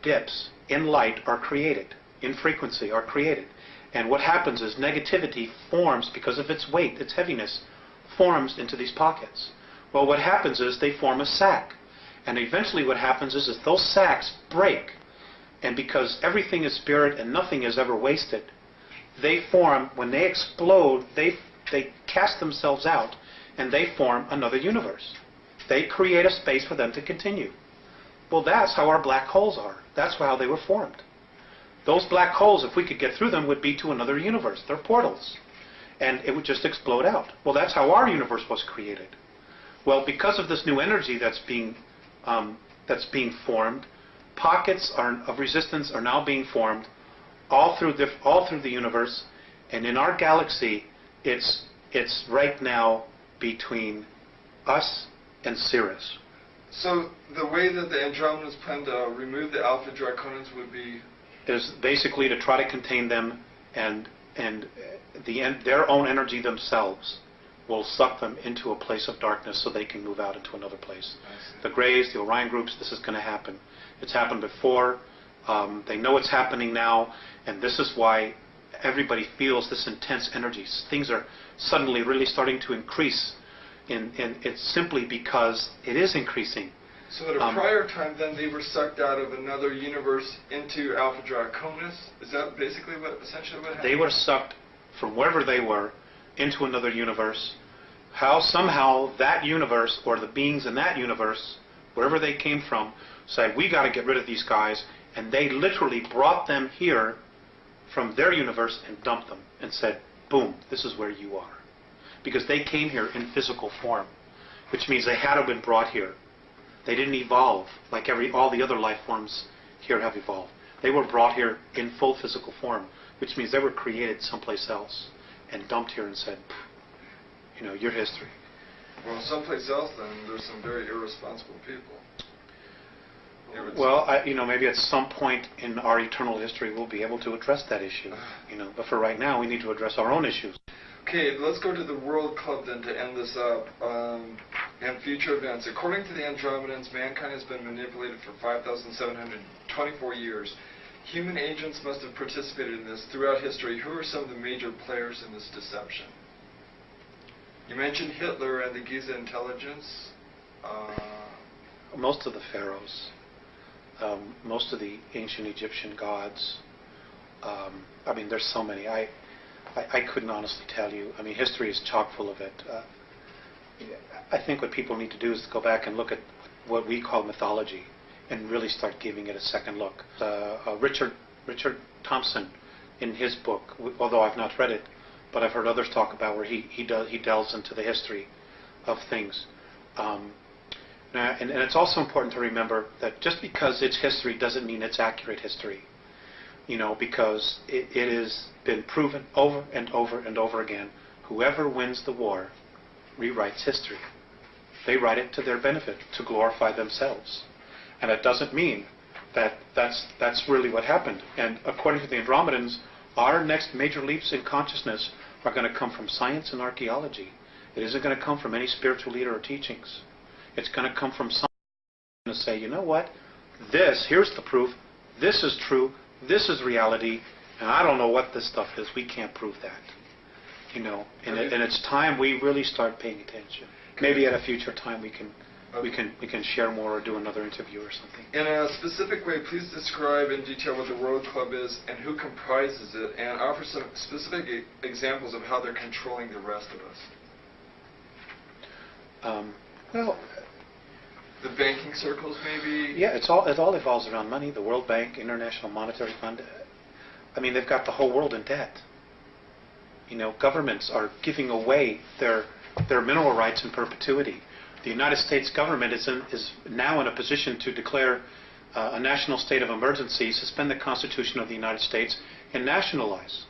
dips in light are created, in frequency are created. And what happens is negativity forms, because of its weight, its heaviness, forms into these pockets. Well, what happens is they form a sac. And eventually what happens is those sacs break. And because everything is spirit and nothing is ever wasted, they form, when they explode, they cast themselves out and they form another universe. They create a space for them to continue. Well, that's how our black holes are. That's how they were formed. Those black holes, if we could get through them, would be to another universe. They're portals. And it would just explode out. Well, that's how our universe was created. Well, because of this new energy that's being formed, pockets of resistance are now being formed all through the universe. And in our galaxy, it's right now between us and Sirius. So the way that the Andromedans plan to remove the Alpha Draconis would be? Is basically to try to contain them, and their own energy themselves will suck them into a place of darkness so they can move out into another place. The Greys, the Orion groups, this is going to happen. It's happened before. They know it's happening now, and this is why everybody feels this intense energy. Things are suddenly really starting to increase, and it's simply because it is increasing. So at a prior time, then, they were sucked out of another universe into Alpha Draconis? Is that basically essentially what happened? They were sucked from wherever they were into another universe. How somehow that universe, or the beings in that universe, wherever they came from, said, we got to get rid of these guys, and they literally brought them here from their universe and dumped them and said, boom, this is where you are. Because they came here in physical form, which means they had to have been brought here. They didn't evolve like all the other life forms here have evolved. They were brought here in full physical form, which means they were created someplace else and dumped here and said, your history. Well, someplace else, then, there's some very irresponsible people. Well, maybe at some point in our eternal history we'll be able to address that issue. But for right now, we need to address our own issues. Okay, let's go to the World Club then to end this up. And future events. According to the Andromedans, mankind has been manipulated for 5,724 years. Human agents must have participated in this throughout history. Who are some of the major players in this deception? You mentioned Hitler and the Giza intelligence. Most of the pharaohs, most of the ancient Egyptian gods. There's so many. I couldn't honestly tell you. History is chock full of it. I think what people need to do is go back and look at what we call mythology and really start giving it a second look. Richard Thompson, in his book, although I've not read it, but I've heard others talk about where he delves into the history of things. And it's also important to remember that just because it's history doesn't mean it's accurate history. Because it has been proven over and over and over again. Whoever wins the war rewrites history. They write it to their benefit, to glorify themselves. And it doesn't mean that that's really what happened. And according to the Andromedans, our next major leaps in consciousness are going to come from science and archaeology. It isn't going to come from any spiritual leader or teachings. It's going to come from someone to say, you know what, here's the proof, this is true, this is reality, and I don't know what this stuff is, we can't prove that. And it's time we really start paying attention. Maybe at a future time we can share more or do another interview or something. In a specific way, please describe in detail what the World Club is and who comprises it, and offer some specific examples of how they're controlling the rest of us. The banking circles, maybe? Yeah, it all evolves around money. The World Bank, International Monetary Fund. They've got the whole world in debt. Governments are giving away their mineral rights in perpetuity. The United States government is now in a position to declare a national state of emergency, suspend the Constitution of the United States, and nationalize.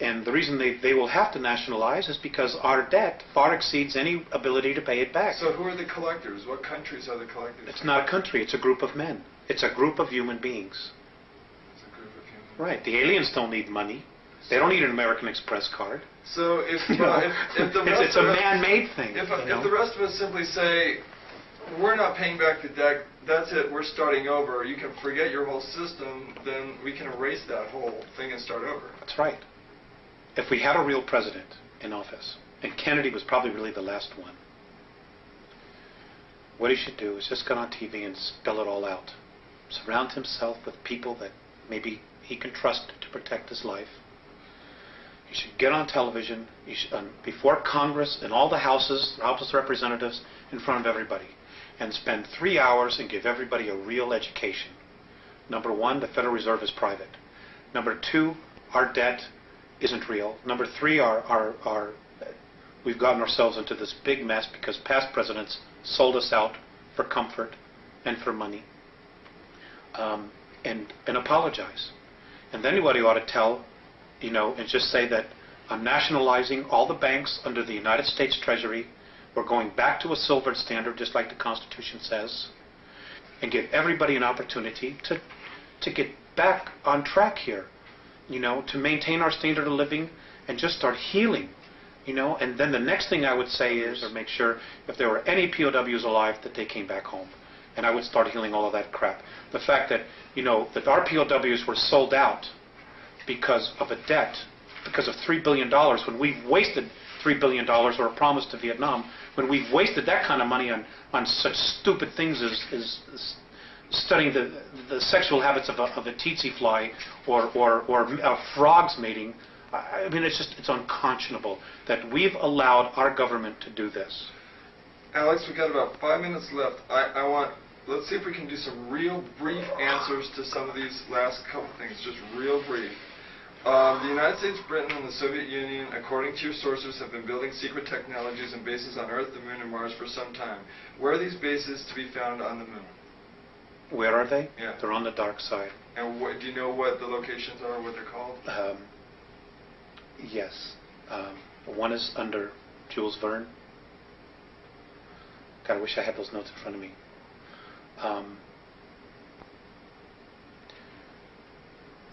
And the reason they will have to nationalize is because our debt far exceeds any ability to pay it back. So who are the collectors? What countries are the collectors? It's not a country, it's a group of men. It's a group of human beings. It's a group of humans. Right. The aliens don't need money. They don't need an American Express card. So if the rest It's a man-made thing. If the rest of us simply say, we're not paying back the debt, that's it, we're starting over, you can forget your whole system, then we can erase that whole thing and start over. That's right. If we had a real president in office, and Kennedy was probably really the last one, what he should do is just get on TV and spell it all out. Surround himself with people that maybe he can trust to protect his life. You should get on television before Congress and all the houses, House of Representatives, in front of everybody, and spend 3 hours and give everybody a real education. Number one, the Federal Reserve is private. Number two, our debt isn't real. Number three, we've gotten ourselves into this big mess because past presidents sold us out for comfort and for money, and apologize. And then what he ought to tell, and just say that I'm nationalizing all the banks under the United States Treasury. We're going back to a silver standard, just like the Constitution says, and give everybody an opportunity to get back on track here, to maintain our standard of living and just start healing, And then the next thing I would say is, or make sure if there were any POWs alive, that they came back home. And I would start healing all of that crap. The fact that, that our POWs were sold out because of a debt, because of $3 billion, when we've wasted $3 billion or a promise to Vietnam, when we've wasted that kind of money on such stupid things as studying the sexual habits of a tsetse fly or frogs mating. I mean, it's unconscionable that we've allowed our government to do this. Alex, we've got about 5 minutes left. Let's see if we can do some real brief answers to some of these last couple things, just real brief. The United States, Britain, and the Soviet Union, according to your sources, have been building secret technologies and bases on Earth, the Moon, and Mars for some time. Where are these bases to be found on the Moon? Where are they? Yeah. They're on the dark side. And do you know what the locations are, what they're called? Yes. One is under Jules Verne. God, I wish I had those notes in front of me.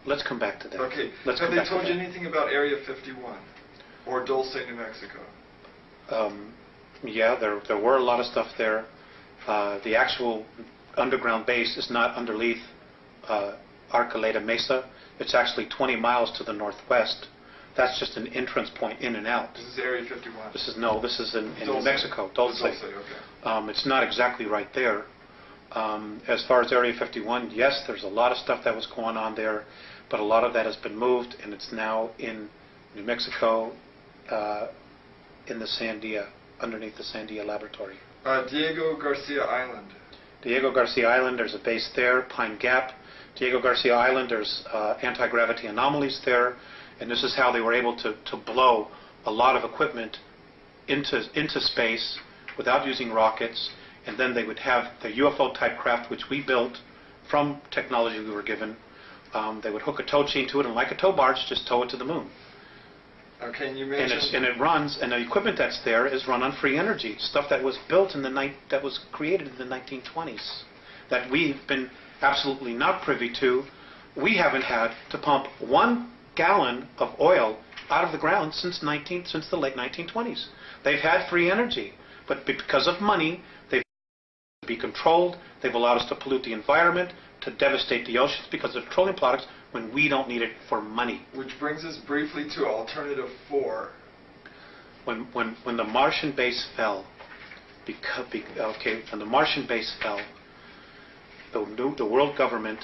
Let's come back to that. Okay. Have they told you anything about Area 51 or Dulce, New Mexico? Yeah, there were a lot of stuff there. The actual underground base is not underneath Archuleta Mesa. It's actually 20 miles to the northwest. That's just an entrance point in and out. This is Area 51? This is in New Mexico, Dulce. Okay. It's not exactly right there. As far as Area 51, yes, there's a lot of stuff that was going on there, but a lot of that has been moved, and it's now in New Mexico, in the Sandia, underneath the Sandia Laboratory. Diego Garcia Island. Diego Garcia Island, there's a base there. Pine Gap. Diego Garcia Island, there's anti-gravity anomalies there, and this is how they were able to blow a lot of equipment into space without using rockets, and then they would have the UFO-type craft, which we built from technology we were given. They would hook a tow chain to it, and like a tow barge, just tow it to the moon. Okay, and you mentioned... And it runs, and the equipment that's there is run on free energy, stuff that was built that was created in the 1920s, that we've been absolutely not privy to. We haven't had to pump 1 gallon of oil out of the ground since the late 1920s. They've had free energy, but because of money, they've be controlled. They've allowed us to pollute the environment, to devastate the oceans because of petroleum products when we don't need it for money. Which brings us briefly to Alternative 4. When the Martian base fell, when the Martian base fell, the world government,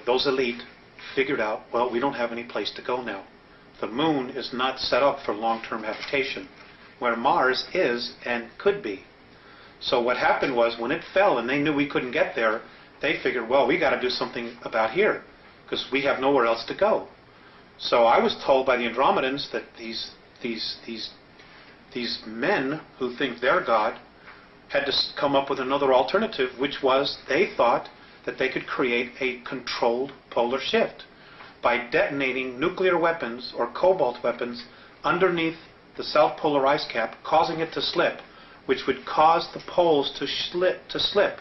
those elite, figured out, well, we don't have any place to go now. The moon is not set up for long-term habitation, where Mars is and could be. So what happened was, when it fell and they knew we couldn't get there, they figured, well, we got to do something about here, because we have nowhere else to go. So I was told by the Andromedans that these men who think they're God had to come up with another alternative, which was they thought that they could create a controlled polar shift. by detonating nuclear weapons or cobalt weapons underneath the South Polar ice cap, causing it to slip, which would cause the poles to slip.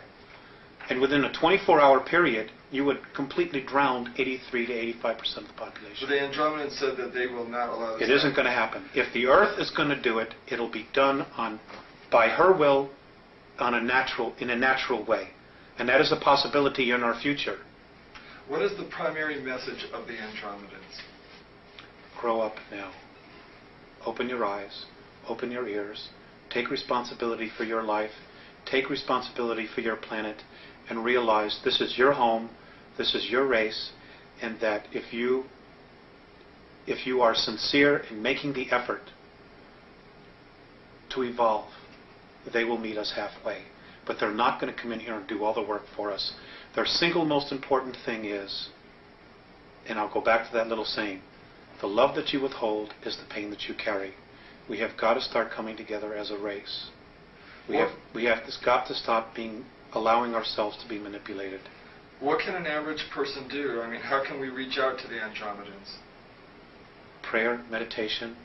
And within a 24-hour period, you would completely drown 83 to 85% of the population. So the Andromedans said that they will not allow this. It isn't going to happen. If the Earth is going to do it, it'll be done by her will, in a natural way. And that is a possibility in our future. What is the primary message of the Andromedans? Grow up now. Open your eyes. Open your ears. Take responsibility for your life. Take responsibility for your planet. And realize this is your home. This is your race. And that if you are sincere in making the effort to evolve, they will meet us halfway. But they're not going to come in here and do all the work for us. Their single most important thing is, and I'll go back to that little saying, the love that you withhold is the pain that you carry. We have got to start coming together as a race. We have got to stop allowing ourselves to be manipulated. What can an average person do? I mean, how can we reach out to the Andromedans? Prayer, meditation.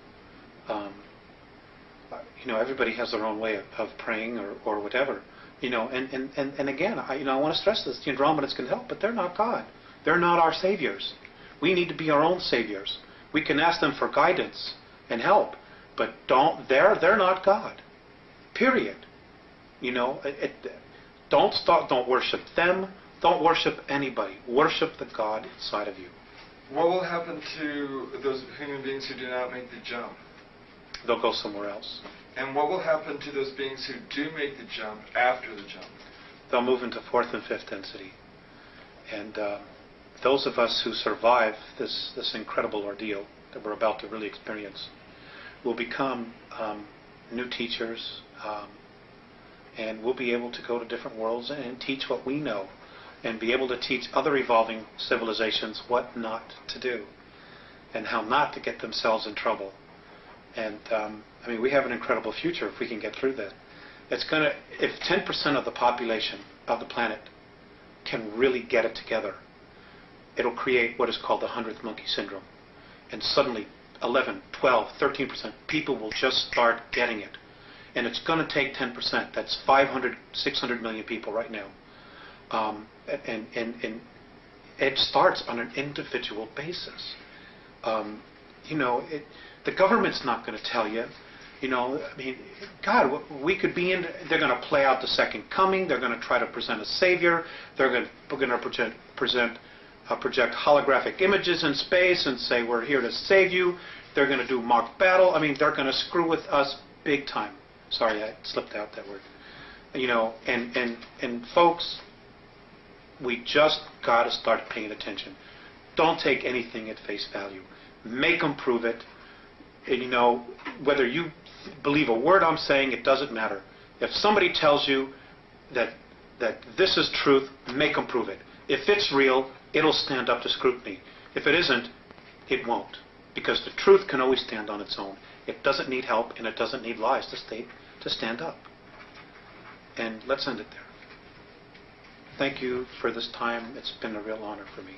Everybody has their own way of praying or whatever. And again, I want to stress this: the Andromedans can help, but they're not God. They're not our saviors. We need to be our own saviors. We can ask them for guidance and help, but they're not God. Period. Don't worship them. Don't worship anybody. Worship the God inside of you. What will happen to those human beings who do not make the jump? They'll go somewhere else. And what will happen to those beings who do make the jump after the jump? They'll move into fourth and fifth density. And those of us who survive this incredible ordeal that we're about to really experience will become new teachers, and we'll be able to go to different worlds and teach what we know, and be able to teach other evolving civilizations what not to do and how not to get themselves in trouble. And we have an incredible future if we can get through that. If 10% of the population of the planet can really get it together, it'll create what is called the 100th monkey syndrome. And suddenly 11, 12, 13% people will just start getting it. And it's going to take 10%. That's 500, 600 million people right now. And it starts on an individual basis. The government's not going to tell you. God, we could be in. They're going to play out the second coming. They're going to try to present a savior. We're going to project holographic images in space and say we're here to save you. They're going to do mock battle. They're going to screw with us big time. Sorry, I slipped out that word. And folks, we just got to start paying attention. Don't take anything at face value. Make them prove it. And, whether you believe a word I'm saying, it doesn't matter. If somebody tells you that this is truth, make them prove it. If it's real, it'll stand up to scrutiny. If it isn't, it won't. Because the truth can always stand on its own. It doesn't need help, and it doesn't need lies to stand up. And let's end it there. Thank you for this time. It's been a real honor for me.